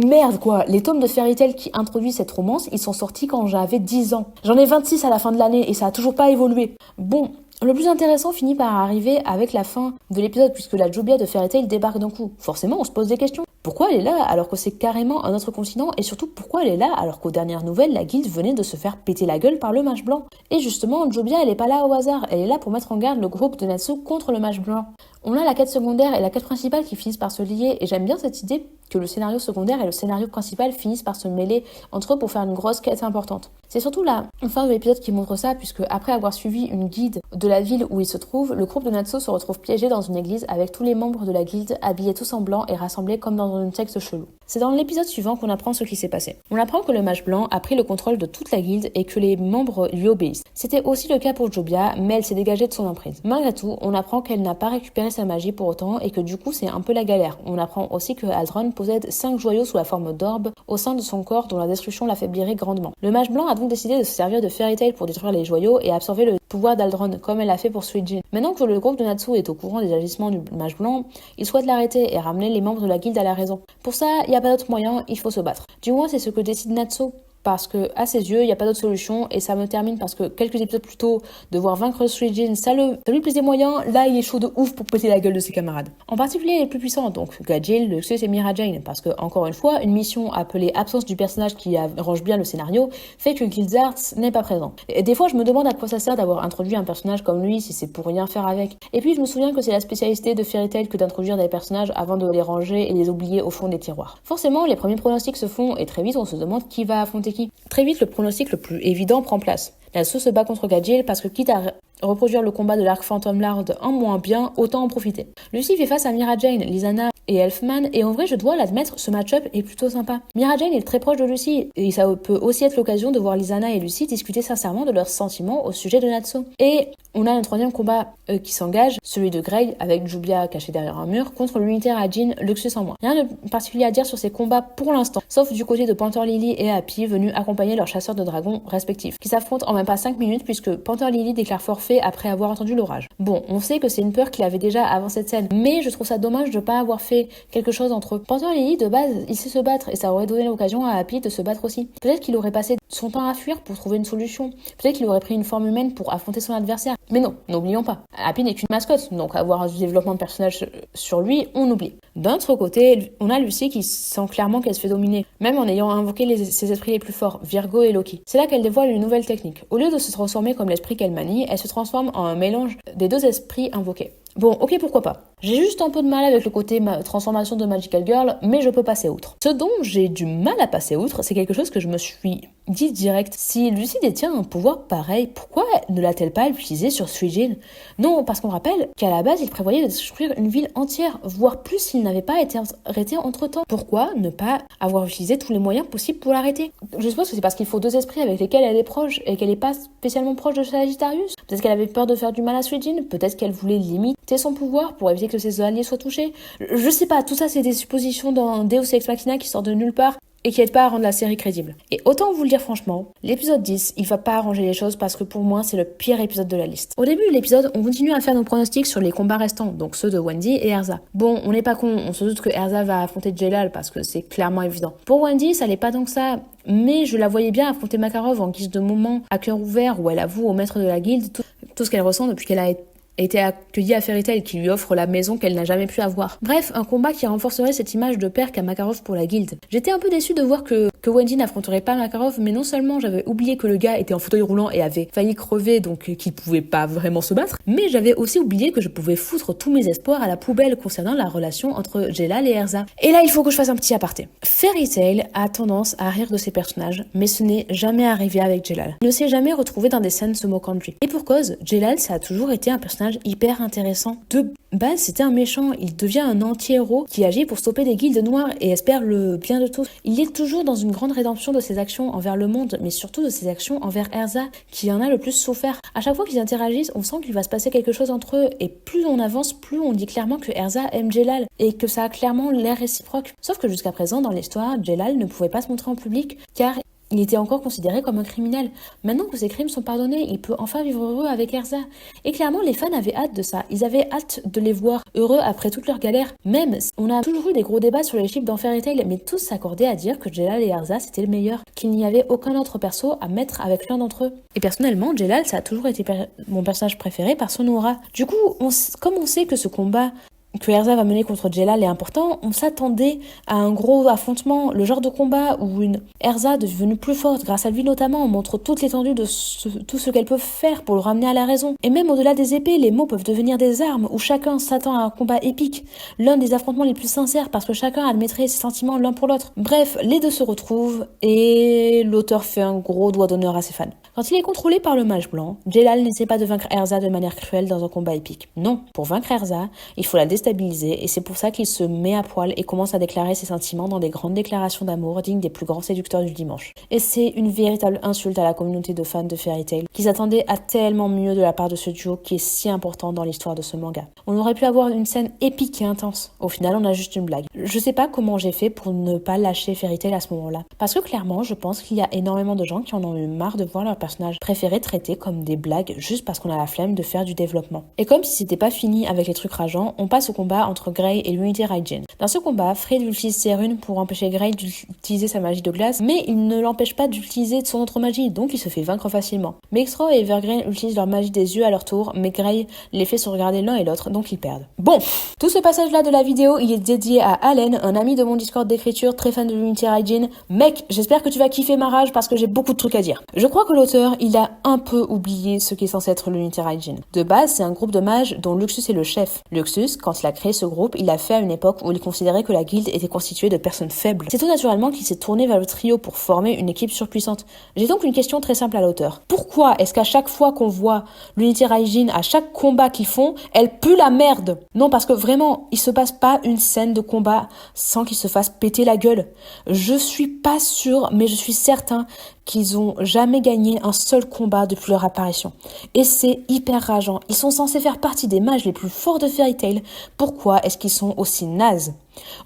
Merde quoi, les tomes de Fairy Tail qui introduisent cette romance, ils sont sortis quand j'avais 10 ans. J'en ai 26 à la fin de l'année et ça a toujours pas évolué. Bon, le plus intéressant finit par arriver avec la fin de l'épisode puisque la Jobia de Fairy Tail débarque d'un coup. Forcément, on se pose des questions. Pourquoi elle est là alors que c'est carrément un autre continent et surtout pourquoi elle est là alors qu'aux dernières nouvelles, la guilde venait de se faire péter la gueule par le mage blanc. Et justement, Jobia elle est pas là au hasard, elle est là pour mettre en garde le groupe de Natsu contre le mage blanc. On a la quête secondaire et la quête principale qui finissent par se lier et j'aime bien cette idée que le scénario secondaire et le scénario principal finissent par se mêler entre eux pour faire une grosse quête importante. C'est surtout la fin de l'épisode qui montre ça puisque après avoir suivi une guide de la ville où il se trouve, le groupe de Natsu se retrouve piégé dans une église avec tous les membres de la guilde habillés tous en blanc et rassemblés comme dans une secte chelou. C'est dans l'épisode suivant qu'on apprend ce qui s'est passé. On apprend que le mage blanc a pris le contrôle de toute la guilde et que les membres lui obéissent. C'était aussi le cas pour Jobia, mais elle s'est dégagée de son emprise. Malgré tout, on apprend qu'elle n'a pas récupéré sa magie pour autant et que du coup c'est un peu la galère. On apprend aussi que Aldron possède 5 joyaux sous la forme d'orbes au sein de son corps dont la destruction l'affaiblirait grandement. Le mage blanc a donc décidé de se servir de Fairy Tail pour détruire les joyaux et absorber le pouvoir d'Aldron comme elle l'a fait pour Suijin. Maintenant que le groupe de Natsu est au courant des agissements du mage blanc, il souhaite l'arrêter et ramener les membres de la guilde à la raison. Pour ça, il n'y a pas d'autre moyen, il faut se battre. Du moins, c'est ce que décide Natsu. Parce que, à ses yeux, il n'y a pas d'autre solution, et ça me termine parce que quelques épisodes plus tôt, devoir vaincre Suijin, ça lui plaisait moyen, là il est chaud de ouf pour péter la gueule de ses camarades. En particulier les plus puissants, donc Gajil, Luxus et Mira Jane, parce que, encore une fois, une mission appelée absence du personnage qui arrange bien le scénario, fait que Gilzart n'est pas présent. Et des fois, je me demande à quoi ça sert d'avoir introduit un personnage comme lui si c'est pour rien faire avec. Et puis, je me souviens que c'est la spécialité de Fairy Tail que d'introduire des personnages avant de les ranger et les oublier au fond des tiroirs. Forcément, les premiers pronostics se font, et très vite, on se demande qui va affronter qui. Très vite, le pronostic le plus évident prend place. Natsu se bat contre Gajil parce que quitte à reproduire le combat de l'arc Phantom Lord en moins bien, autant en profiter. Lucy fait face à Mira Jane, Lizana et Elfman, et en vrai, je dois l'admettre, ce match-up est plutôt sympa. Mira Jane est très proche de Lucy, et ça peut aussi être l'occasion de voir Lizana et Lucy discuter sincèrement de leurs sentiments au sujet de Natsu. Et on a un troisième combat qui s'engage, celui de Grey, avec Jobia cachée derrière un mur, contre l'unité Raijin, Luxus en moins. Rien de particulier à dire sur ces combats pour l'instant, sauf du côté de Panther Lily et Happy, venus accompagner leurs chasseurs de dragons respectifs, qui s'affrontent en même pas 5 minutes puisque Panther Lily déclare forfait après avoir entendu l'orage. Bon, on sait que c'est une peur qu'il avait déjà avant cette scène, mais je trouve ça dommage de pas avoir fait quelque chose entre eux. Panther Lily, de base, il sait se battre, et ça aurait donné l'occasion à Happy de se battre aussi. Peut-être qu'il aurait passé son temps à fuir pour trouver une solution. Peut-être qu'il aurait pris une forme humaine pour affronter son adversaire. Mais non, n'oublions pas. Happy n'est qu'une mascotte, donc avoir un développement de personnage sur lui, on oublie. D'un autre côté, on a Lucy qui sent clairement qu'elle se fait dominer, même en ayant invoqué ses esprits les plus forts, Virgo et Loki. C'est là qu'elle dévoile une nouvelle technique. Au lieu de se transformer comme l'esprit qu'elle manie, elle se transforme en un mélange des deux esprits invoqués. Bon, ok, pourquoi pas. J'ai juste un peu de mal avec le côté transformation de Magical Girl, mais je peux passer outre. Ce dont j'ai du mal à passer outre, c'est quelque chose que je me suis dit direct. Si Lucy détient un pouvoir pareil, pourquoi ne l'a-t-elle pas utilisé sur Suijin? Non, parce qu'on rappelle qu'à la base, il prévoyait de détruire une ville entière, voire plus s'il n'avait pas été arrêté entre-temps. Pourquoi ne pas avoir utilisé tous les moyens possibles pour l'arrêter? Je suppose que c'est parce qu'il faut deux esprits avec lesquels elle est proche, et qu'elle n'est pas spécialement proche de Sagittarius. Peut-être qu'elle avait peur de faire du mal à Suijin, peut-être qu'elle voulait limiter son pouvoir pour éviter que ses alliés soient touchés. Je sais pas, tout ça c'est des suppositions dans Deus Ex Machina qui sortent de nulle part et qui aident pas à rendre la série crédible. Et autant vous le dire franchement, l'épisode 10, il va pas arranger les choses parce que pour moi c'est le pire épisode de la liste. Au début de l'épisode, on continue à faire nos pronostics sur les combats restants, donc ceux de Wendy et Erza. Bon, on n'est pas con, on se doute que Erza va affronter Jelal parce que c'est clairement évident. Pour Wendy, ça l'est pas tant que ça, mais je la voyais bien affronter Makarov en guise de moment à cœur ouvert où elle avoue au maître de la guilde tout ce qu'elle ressent depuis qu'elle a été accueillie à Fairy Tail, qui lui offre la maison qu'elle n'a jamais pu avoir. Bref, un combat qui renforcerait cette image de père qu'a Makarov pour la guilde. J'étais un peu déçue de voir que Wendy n'affronterait pas Makarov, mais non seulement j'avais oublié que le gars était en fauteuil roulant et avait failli crever, donc qu'il pouvait pas vraiment se battre, mais j'avais aussi oublié que je pouvais foutre tous mes espoirs à la poubelle concernant la relation entre Jelal et Erza. Et là, il faut que je fasse un petit aparté. Fairy Tail a tendance à rire de ses personnages, mais ce n'est jamais arrivé avec Jelal. Il ne s'est jamais retrouvé dans des scènes se moquant de lui. Et pour cause, Jelal, ça a toujours été un personnage hyper intéressant. De base, c'était un méchant, il devient un anti-héros qui agit pour stopper des guildes noires et espère le bien de tous. Il est toujours dans une grande rédemption de ses actions envers le monde, mais surtout de ses actions envers Erza, qui en a le plus souffert. À chaque fois qu'ils interagissent, on sent qu'il va se passer quelque chose entre eux, et plus on avance, plus on dit clairement que Erza aime Jelal, et que ça a clairement l'air réciproque. Sauf que jusqu'à présent, dans l'histoire, Jelal ne pouvait pas se montrer en public, car il était encore considéré comme un criminel. Maintenant que ses crimes sont pardonnés, il peut enfin vivre heureux avec Erza. Et clairement, les fans avaient hâte de ça. Ils avaient hâte de les voir heureux après toutes leurs galères. Même, on a toujours eu des gros débats sur les chips dans Fairy Tail, mais tous s'accordaient à dire que Jelal et Erza c'était le meilleur, qu'il n'y avait aucun autre perso à mettre avec l'un d'entre eux. Et personnellement, Jelal, ça a toujours été mon personnage préféré par son aura. Du coup, comme on sait que ce combat que Erza va mener contre Jelal est important, on s'attendait à un gros affrontement, le genre de combat où une Erza devenue plus forte, grâce à lui notamment, montre toute l'étendue de tout ce qu'elle peut faire pour le ramener à la raison. Et même au-delà des épées, les mots peuvent devenir des armes, où chacun s'attend à un combat épique, l'un des affrontements les plus sincères, parce que chacun admettrait ses sentiments l'un pour l'autre. Bref, les deux se retrouvent, et l'auteur fait un gros doigt d'honneur à ses fans. Quand il est contrôlé par le mage blanc, Jelal n'essaie pas de vaincre Erza de manière cruelle dans un combat épique. Non, pour vaincre Erza, il faut la déstabiliser, et c'est pour ça qu'il se met à poil et commence à déclarer ses sentiments dans des grandes déclarations d'amour dignes des plus grands séducteurs du dimanche. Et c'est une véritable insulte à la communauté de fans de Fairy Tail, qui s'attendaient à tellement mieux de la part de ce duo qui est si important dans l'histoire de ce manga. On aurait pu avoir une scène épique et intense. Au final, on a juste une blague. Je sais pas comment j'ai fait pour ne pas lâcher Fairy Tail à ce moment-là. Parce que clairement, je pense qu'il y a énormément de gens qui en ont eu marre de voir leur personnage préféré traités comme des blagues juste parce qu'on a la flemme de faire du développement. Et comme si c'était pas fini avec les trucs rageants, on passe au combat entre Grey et l'unité Raijin. Dans ce combat, Fried utilise ses runes pour empêcher Grey d'utiliser sa magie de glace, mais il ne l'empêche pas d'utiliser son autre magie, donc il se fait vaincre facilement. Mextro et Evergreen utilisent leur magie des yeux à leur tour, mais Grey les fait se regarder l'un et l'autre, donc ils perdent. Bon, tout ce passage-là de la vidéo, il est dédié à Allen, un ami de mon Discord d'écriture, très fan de l'unité Raijin. Mec, j'espère que tu vas kiffer ma rage parce que j'ai beaucoup de trucs à dire. Je crois que l'auteur, il a un peu oublié ce qui est censé être l'unité Raijin. De base, c'est un groupe de mages dont Luxus est le chef. Luxus, quand il a créé ce groupe, il l'a fait à une époque où il considérait que la guilde était constituée de personnes faibles. C'est tout naturellement qu'il s'est tourné vers le trio pour former une équipe surpuissante. J'ai donc une question très simple à l'auteur. Pourquoi est-ce qu'à chaque fois qu'on voit l'unité Raijin, à chaque combat qu'ils font, elle pue la merde? Non, parce que vraiment, il se passe pas une scène de combat sans qu'ils se fassent péter la gueule. Je suis pas sûre, mais je suis certain qu'ils ont jamais gagné un seul combat depuis leur apparition. Et c'est hyper rageant. Ils sont censés faire partie des mages les plus forts de Fairy Tail. Pourquoi est-ce qu'ils sont aussi nazes?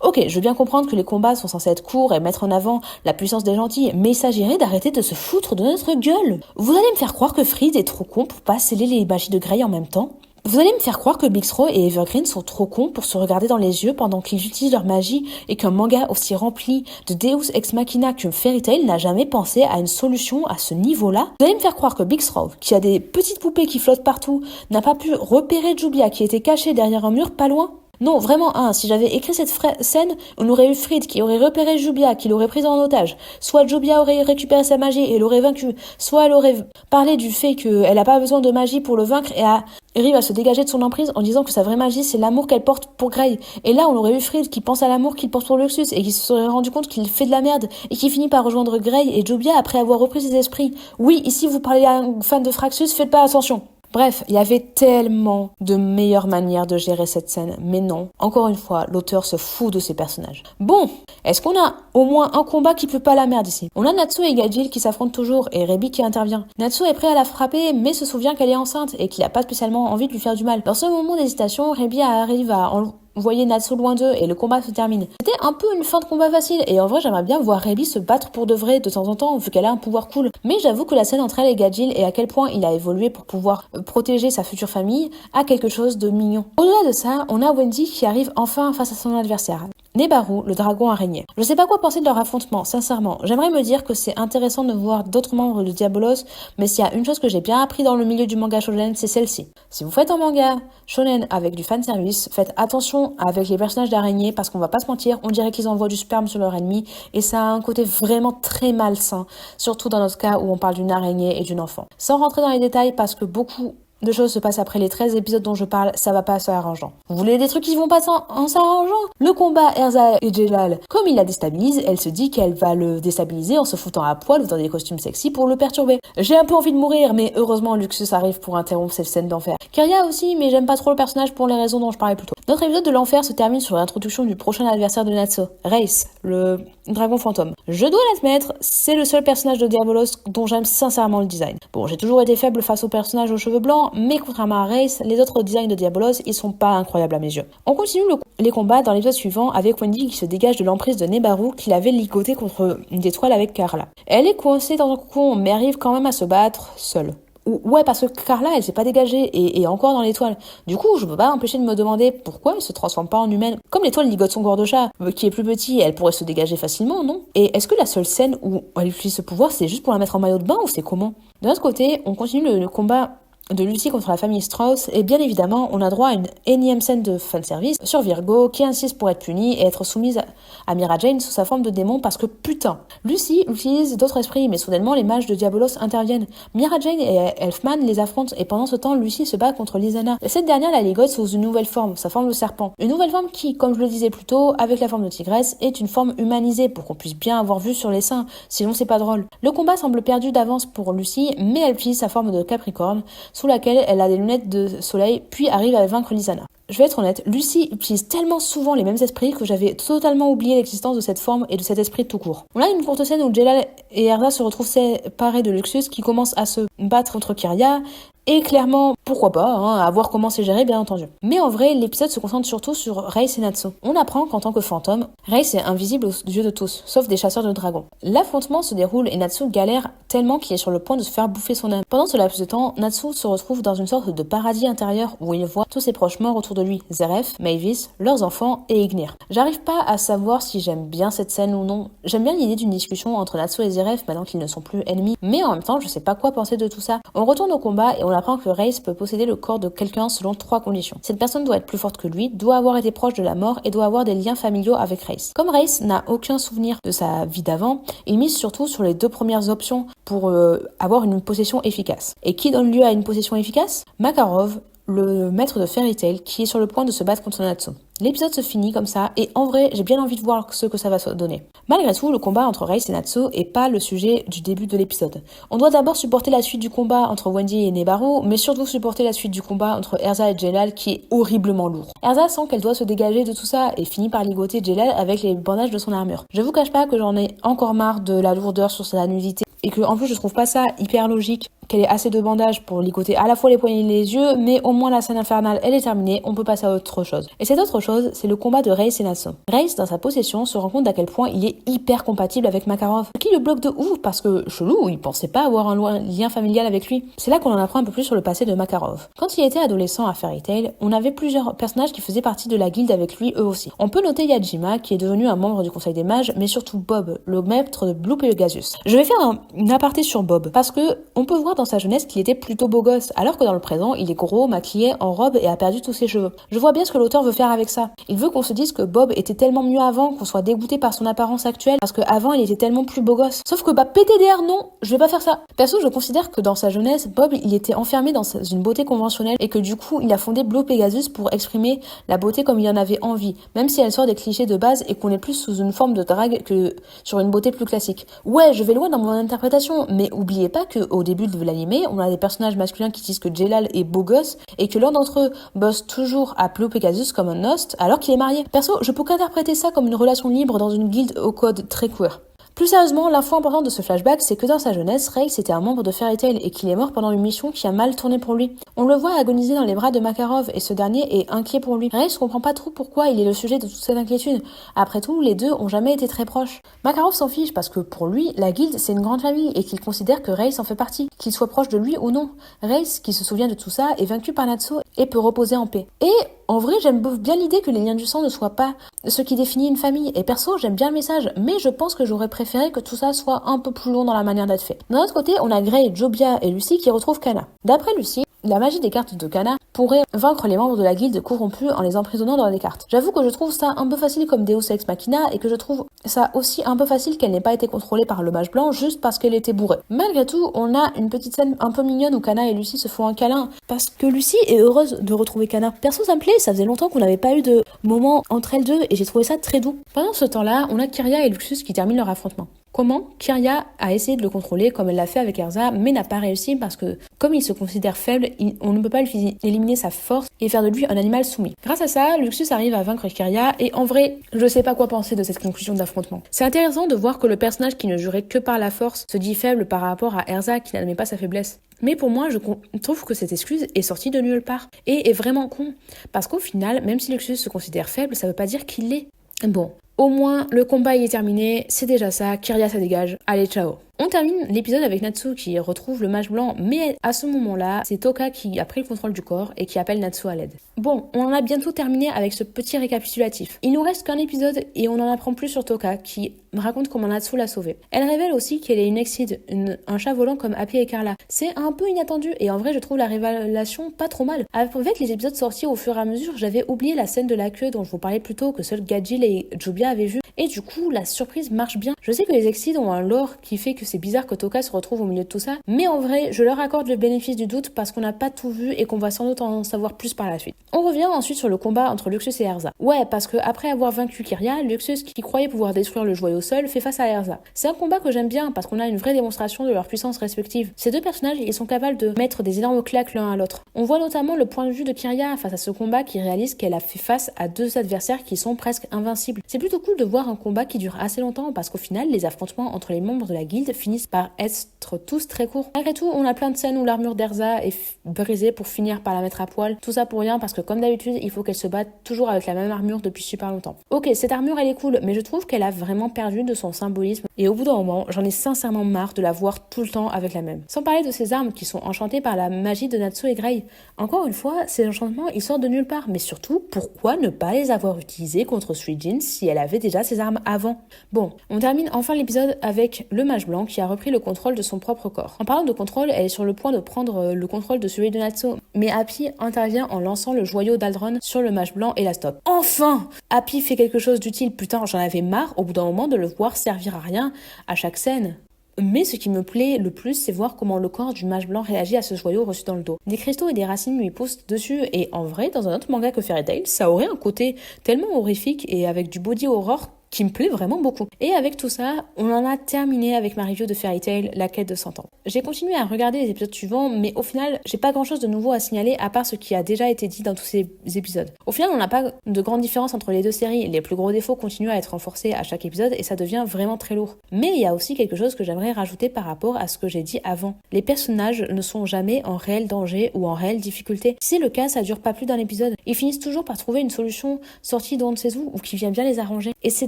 Ok, je veux bien comprendre que les combats sont censés être courts et mettre en avant la puissance des gentils, mais il s'agirait d'arrêter de se foutre de notre gueule. Vous allez me faire croire que Fried est trop con pour pas sceller les magies de Grey en même temps? Vous allez me faire croire que Mixro et Evergreen sont trop cons pour se regarder dans les yeux pendant qu'ils utilisent leur magie et qu'un manga aussi rempli de Deus Ex Machina que Fairy Tail n'a jamais pensé à une solution à ce niveau-là? Vous allez me faire croire que Mixro, qui a des petites poupées qui flottent partout, n'a pas pu repérer Jubia qui était cachée derrière un mur pas loin? Non, vraiment, si j'avais écrit cette scène, on aurait eu Fried qui aurait repéré Jubia, qui l'aurait prise en otage. Soit Jubia aurait récupéré sa magie et l'aurait vaincu, soit elle aurait parlé du fait qu'elle n'a pas besoin de magie pour le vaincre et arrive à se dégager de son emprise en disant que sa vraie magie, c'est l'amour qu'elle porte pour Grey. Et là, on aurait eu Fried qui pense à l'amour qu'il porte pour Luxus et qui se serait rendu compte qu'il fait de la merde et qui finit par rejoindre Grey et Jubia après avoir repris ses esprits. Oui, ici, vous parlez à un fan de Fraxus, faites pas attention. Bref, il y avait tellement de meilleures manières de gérer cette scène, mais non, encore une fois, l'auteur se fout de ses personnages. Bon, est-ce qu'on a au moins un combat qui peut pas la merde ici? On a Natsu et Gajil qui s'affrontent toujours, et Rebi qui intervient. Natsu est prêt à la frapper, mais se souvient qu'elle est enceinte, et qu'il a pas spécialement envie de lui faire du mal. Dans ce moment d'hésitation, Rebi arrive à envoyer Natsu loin d'eux et le combat se termine. C'était un peu une fin de combat facile et en vrai j'aimerais bien voir Rebi se battre pour de vrai de temps en temps vu qu'elle a un pouvoir cool. Mais j'avoue que la scène entre elle et Gajil et à quel point il a évolué pour pouvoir protéger sa future famille a quelque chose de mignon. Au-delà de ça, on a Wendy qui arrive enfin face à son adversaire. Nebaru, le dragon araignée. Je sais pas quoi penser de leur affrontement, sincèrement. J'aimerais me dire que c'est intéressant de voir d'autres membres de Diabolos, mais s'il y a une chose que j'ai bien appris dans le milieu du manga shonen, c'est celle-ci. Si vous faites un manga shonen avec du fanservice, faites attention avec les personnages d'araignées parce qu'on va pas se mentir, on dirait qu'ils envoient du sperme sur leur ennemi et ça a un côté vraiment très malsain, surtout dans notre cas où on parle d'une araignée et d'une enfant. Sans rentrer dans les détails parce que beaucoup de choses se passent après les 13 épisodes dont je parle, ça va pas s'arrangeant. Vous voulez des trucs qui vont pas en s'arrangeant? Le combat Erza et Jelal, comme il la déstabilise, elle se dit qu'elle va le déstabiliser en se foutant à poil ou dans des costumes sexy pour le perturber. J'ai un peu envie de mourir, mais heureusement Luxus arrive pour interrompre cette scène d'enfer. Kiria aussi, mais j'aime pas trop le personnage pour les raisons dont je parlais plus tôt. Notre épisode de l'enfer se termine sur l'introduction du prochain adversaire de Natsu, Reis, le dragon fantôme. Je dois l'admettre, c'est le seul personnage de Diabolos dont j'aime sincèrement le design. Bon, j'ai toujours été faible face aux personnages aux cheveux blancs, mais contrairement à Reis, les autres designs de Diabolos, ils sont pas incroyables à mes yeux. On continue les combats dans l'épisode suivant avec Wendy qui se dégage de l'emprise de Nebaru qu'il avait ligoté contre une des toiles avec Carla. Elle est coincée dans un cocon, mais arrive quand même à se battre seule. Ouais, parce que Carla, elle s'est pas dégagée et encore dans l'étoile. Du coup, je peux pas m'empêcher de me demander pourquoi elle se transforme pas en humaine. Comme l'étoile ligote son corps de chat, qui est plus petit, elle pourrait se dégager facilement, non? Et est-ce que la seule scène où elle utilise ce pouvoir, c'est juste pour la mettre en maillot de bain ou c'est comment? De notre côté, on continue le combat de Lucy contre la famille Strauss, et bien évidemment, on a droit à une énième scène de fanservice sur Virgo, qui insiste pour être punie et être soumise à Mira Jane sous sa forme de démon parce que putain, Lucy utilise d'autres esprits, mais soudainement les mages de Diabolos interviennent. Mira Jane et Elfman les affrontent, et pendant ce temps, Lucy se bat contre Lizana. Cette dernière la ligote sous une nouvelle forme, sa forme de serpent. Une nouvelle forme qui, comme je le disais plus tôt, avec la forme de tigresse, est une forme humanisée pour qu'on puisse bien avoir vu sur les seins, sinon c'est pas drôle. Le combat semble perdu d'avance pour Lucy, mais elle utilise sa forme de capricorne, sous laquelle elle a des lunettes de soleil, puis arrive à vaincre Lizana. Je vais être honnête, Lucy utilise tellement souvent les mêmes esprits que j'avais totalement oublié l'existence de cette forme et de cet esprit tout court. On a une courte scène où Jelal et Erza se retrouvent séparés de Luxus qui commence à se battre contre Kiria, et clairement, pourquoi pas, à voir comment c'est géré, bien entendu. Mais en vrai, l'épisode se concentre surtout sur Reis et Natsu. On apprend qu'en tant que fantôme, Reis est invisible aux yeux de tous, sauf des chasseurs de dragons. L'affrontement se déroule et Natsu galère tellement qu'il est sur le point de se faire bouffer son âme. Pendant ce laps de temps, Natsu se retrouve dans une sorte de paradis intérieur où il voit tous ses proches morts autour de lui, Zeref, Mavis, leurs enfants et Ignir. J'arrive pas à savoir si j'aime bien cette scène ou non. J'aime bien l'idée d'une discussion entre Natsu et Zeref maintenant qu'ils ne sont plus ennemis, mais en même temps, je sais pas quoi penser de tout ça. On retourne au combat et on apprend que Reis peut posséder le corps de quelqu'un selon 3 conditions. Cette personne doit être plus forte que lui, doit avoir été proche de la mort et doit avoir des liens familiaux avec Reis. Comme Reis n'a aucun souvenir de sa vie d'avant, il mise surtout sur les 2 premières options pour avoir une possession efficace. Et qui donne lieu à une possession efficace? Makarov, le maître de Fairy Tail, qui est sur le point de se battre contre Natsu. L'épisode se finit comme ça, et en vrai, j'ai bien envie de voir ce que ça va donner. Malgré tout, le combat entre Reis et Natsu est pas le sujet du début de l'épisode. On doit d'abord supporter la suite du combat entre Wendy et Nebaru, mais surtout supporter la suite du combat entre Erza et Jelal, qui est horriblement lourd. Erza sent qu'elle doit se dégager de tout ça, et finit par ligoter Jelal avec les bandages de son armure. Je vous cache pas que j'en ai encore marre de la lourdeur sur sa nudité, et que en plus je trouve pas ça hyper logique qu'elle ait assez de bandages pour ligoter à la fois les poignets et les yeux, mais au moins la scène infernale elle est terminée, on peut passer à autre chose. Et cette autre chose, c'est le combat de Reis et Natsu. Reis, dans sa possession, se rend compte d'à quel point il est hyper compatible avec Makarov, qui le bloque de ouf parce que chelou, il pensait pas avoir un lien familial avec lui. C'est là qu'on en apprend un peu plus sur le passé de Makarov. Quand il était adolescent à Fairy Tail, on avait plusieurs personnages qui faisaient partie de la guilde avec lui eux aussi. On peut noter Yajima, qui est devenu un membre du Conseil des Mages, mais surtout Bob, le maître de Blue Pegasus. Je vais faire une aparté sur Bob, parce que on peut voir dans sa jeunesse qu'il était plutôt beau gosse, alors que dans le présent, il est gros, maquillé, en robe et a perdu tous ses cheveux. Je vois bien ce que l'auteur veut faire avec ça. Il veut qu'on se dise que Bob était tellement mieux avant, qu'on soit dégoûté par son apparence actuelle, parce qu'avant il était tellement plus beau gosse. Sauf que PTDR non, je vais pas faire ça. Perso, je considère que dans sa jeunesse, Bob il était enfermé dans une beauté conventionnelle et que du coup il a fondé Blue Pegasus pour exprimer la beauté comme il en avait envie, même si elle sort des clichés de base et qu'on est plus sous une forme de drague que sur une beauté plus classique. Ouais, je vais loin dans mon interprétation, mais oubliez pas qu'au début de l'animé, on a des personnages masculins qui disent que Jelal est beau gosse et que l'un d'entre eux bosse toujours à Blue Pegasus comme un host alors qu'il est marié. Perso, je peux qu'interpréter ça comme une relation libre dans une guilde au code très queer. Plus sérieusement, l'info importante de ce flashback, c'est que dans sa jeunesse, Reis était un membre de Fairy Tail et qu'il est mort pendant une mission qui a mal tourné pour lui. On le voit agoniser dans les bras de Makarov et ce dernier est inquiet pour lui. Reis comprend pas trop pourquoi il est le sujet de toute cette inquiétude. Après tout, les deux ont jamais été très proches. Makarov s'en fiche parce que pour lui, la guilde c'est une grande famille et qu'il considère que Reis en fait partie, qu'il soit proche de lui ou non. Reis, qui se souvient de tout ça, est vaincu par Natsu et peut reposer en paix. Et en vrai, j'aime bien l'idée que les liens du sang ne soient pas ce qui définit une famille. Et perso, j'aime bien le message, mais je pense que j'aurais préféré que tout ça soit un peu plus long dans la manière d'être fait. D'un autre côté, on a Grey, Jobia et Lucy qui retrouvent Kana. D'après Lucy, la magie des cartes de Kana pourrait vaincre les membres de la guilde corrompus en les emprisonnant dans des cartes. J'avoue que je trouve ça un peu facile comme Deus Ex Machina et que je trouve ça aussi un peu facile qu'elle n'ait pas été contrôlée par le mage blanc juste parce qu'elle était bourrée. Malgré tout, on a une petite scène un peu mignonne où Kana et Lucy se font un câlin parce que Lucy est heureuse de retrouver Kana. Perso, ça me plaît, ça faisait longtemps qu'on n'avait pas eu de moment entre elles deux et j'ai trouvé ça très doux. Pendant ce temps-là, on a Kiria et Luxus qui terminent leur affrontement. Comment Kiria a essayé de le contrôler comme elle l'a fait avec Erza, mais n'a pas réussi parce que, comme il se considère faible, on ne peut pas lui éliminer sa force et faire de lui un animal soumis. Grâce à ça, Luxus arrive à vaincre Kiria et en vrai, je sais pas quoi penser de cette conclusion d'affrontement. C'est intéressant de voir que le personnage qui ne jurait que par la force se dit faible par rapport à Erza qui n'admet pas sa faiblesse. Mais pour moi, je trouve que cette excuse est sortie de nulle part et est vraiment con. Parce qu'au final, même si Luxus se considère faible, ça veut pas dire qu'il l'est. Bon, au moins, le combat y est terminé, c'est déjà ça, Kiria ça dégage, allez ciao. On termine l'épisode avec Natsu qui retrouve le mage blanc, mais à ce moment-là, c'est Toka qui a pris le contrôle du corps et qui appelle Natsu à l'aide. Bon, on en a bientôt terminé avec ce petit récapitulatif. Il nous reste qu'un épisode et on en apprend plus sur Toka qui raconte comment Natsu l'a sauvée. Elle révèle aussi qu'elle est une Exceed, un chat volant comme Happy et Carla. C'est un peu inattendu et en vrai je trouve la révélation pas trop mal. Avec les épisodes sortis au fur et à mesure, j'avais oublié la scène de la queue dont je vous parlais plus tôt que seuls Gadjil et Jobia avaient vu et du coup la surprise marche bien. Je sais que les Exceed ont un lore qui fait que c'est bizarre que Toka se retrouve au milieu de tout ça, mais en vrai je leur accorde le bénéfice du doute parce qu'on n'a pas tout vu et qu'on va sans doute en savoir plus par la suite. On revient ensuite sur le combat entre Luxus et Erza. Ouais, parce que après avoir vaincu Kiria, Luxus qui croyait pouvoir détruire le joyau seul fait face à Erza. C'est un combat que j'aime bien parce qu'on a une vraie démonstration de leur puissance respective. Ces deux personnages, ils sont capables de mettre des énormes claques l'un à l'autre. On voit notamment le point de vue de Kiria face à ce combat qui réalise qu'elle a fait face à deux adversaires qui sont presque invincibles. C'est plutôt cool de voir un combat qui dure assez longtemps parce qu'au final, les affrontements entre les membres de la guilde finissent par être tous très courts. Malgré tout, on a plein de scènes où l'armure d'Erza est brisée pour finir par la mettre à poil. Tout ça pour rien parce que comme d'habitude, il faut qu'elle se batte toujours avec la même armure depuis super longtemps. Ok, cette armure elle est cool, mais je trouve qu'elle a vraiment perdu de son symbolisme et au bout d'un moment, j'en ai sincèrement marre de la voir tout le temps avec la même. Sans parler de ces armes qui sont enchantées par la magie de Natsu et Grey. Encore une fois, ces enchantements ils sortent de nulle part, mais surtout, pourquoi ne pas les avoir utilisés contre Suijin si elle avait déjà ses armes avant? Bon, on termine enfin l'épisode avec le mage blanc qui a repris le contrôle de son propre corps. En parlant de contrôle, elle est sur le point de prendre le contrôle de celui de Natsu, mais Happy intervient en lançant le joyau d'Aldron sur le mage blanc et la stoppe. Enfin! Happy fait quelque chose d'utile, putain, j'en avais marre au bout d'un moment de le voir servir à rien à chaque scène. Mais ce qui me plaît le plus, c'est voir comment le corps du mage blanc réagit à ce joyau reçu dans le dos. Des cristaux et des racines lui poussent dessus, et en vrai, dans un autre manga que Fairy Tail, ça aurait un côté tellement horrifique et avec du body horror qui me plaît vraiment beaucoup. Et avec tout ça, on en a terminé avec ma review de Fairy Tail, la quête de 100 ans. J'ai continué à regarder les épisodes suivants, mais au final, j'ai pas grand chose de nouveau à signaler à part ce qui a déjà été dit dans tous ces épisodes. Au final, on n'a pas de grande différence entre les deux séries, les plus gros défauts continuent à être renforcés à chaque épisode et ça devient vraiment très lourd. Mais il y a aussi quelque chose que j'aimerais rajouter par rapport à ce que j'ai dit avant. Les personnages ne sont jamais en réel danger ou en réelle difficulté. Si c'est le cas, ça dure pas plus d'un épisode. Ils finissent toujours par trouver une solution sortie d'on ne sait où ou qui vient bien les arranger. Et c'est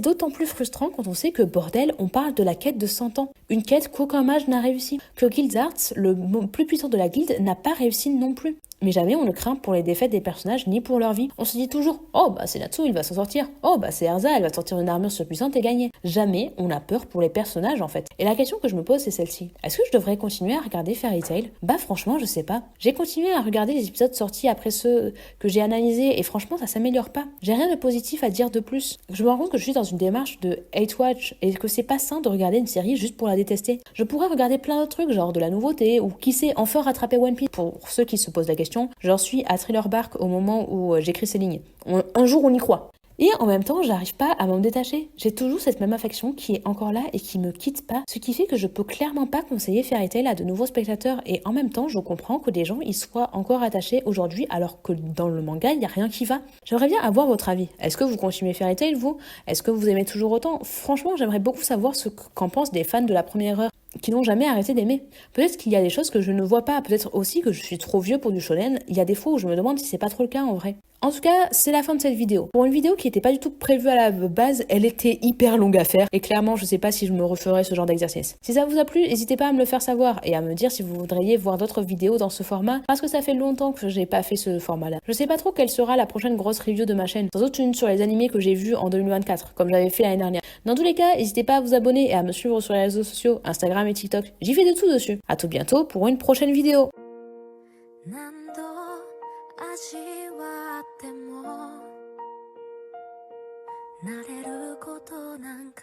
d'autant plus frustrant quand on sait que bordel, on parle de la quête de 100 ans. Une quête qu'aucun mage n'a réussi. Que Guildarts, le plus puissant de la guilde, n'a pas réussi non plus. Mais jamais on ne craint pour les défaites des personnages ni pour leur vie. On se dit toujours « Oh bah c'est Natsu, il va s'en sortir. Oh bah c'est Erza, elle va sortir une armure surpuissante et gagner. » Jamais on a peur pour les personnages en fait. Et la question que je me pose c'est celle-ci. Est-ce que je devrais continuer à regarder Fairy Tail? Bah franchement je sais pas. J'ai continué à regarder les épisodes sortis après ceux que j'ai analysés et franchement ça s'améliore pas. J'ai rien de positif à dire de plus. Je me rends compte que je suis dans une démarche de hate watch et que c'est pas sain de regarder une série juste pour la détester. Je pourrais regarder plein d'autres trucs genre de la nouveauté ou qui sait enfin rattraper One Piece. Pour ceux qui se posent la question, j'en suis à Thriller Bark au moment où j'écris ces lignes. Un jour on y croit. Et en même temps, j'arrive pas à m'en détacher. J'ai toujours cette même affection qui est encore là et qui me quitte pas, ce qui fait que je peux clairement pas conseiller Fairy Tail à de nouveaux spectateurs. Et en même temps, je comprends que des gens y soient encore attachés aujourd'hui alors que dans le manga, il y a rien qui va. J'aimerais bien avoir votre avis. Est-ce que vous continuez Fairy Tail, vous? Est-ce que vous aimez toujours autant? Franchement, j'aimerais beaucoup savoir ce qu'en pensent des fans de la première heure, qui n'ont jamais arrêté d'aimer. Peut-être qu'il y a des choses que je ne vois pas, peut-être aussi que je suis trop vieux pour du shonen, il y a des fois où je me demande si c'est pas trop le cas en vrai. En tout cas, c'est la fin de cette vidéo. Pour une vidéo qui était pas du tout prévue à la base, elle était hyper longue à faire et clairement, je sais pas si je me referai ce genre d'exercice. Si ça vous a plu, n'hésitez pas à me le faire savoir et à me dire si vous voudriez voir d'autres vidéos dans ce format parce que ça fait longtemps que j'ai pas fait ce format-là. Je sais pas trop quelle sera la prochaine grosse review de ma chaîne, sans doute une sur les animés que j'ai vus en 2024, comme j'avais fait l'année dernière. Dans tous les cas, n'hésitez pas à vous abonner et à me suivre sur les réseaux sociaux, Instagram et TikTok. J'y fais de tout dessus. À tout bientôt pour une prochaine vidéo. 何度味わっても慣れることなんか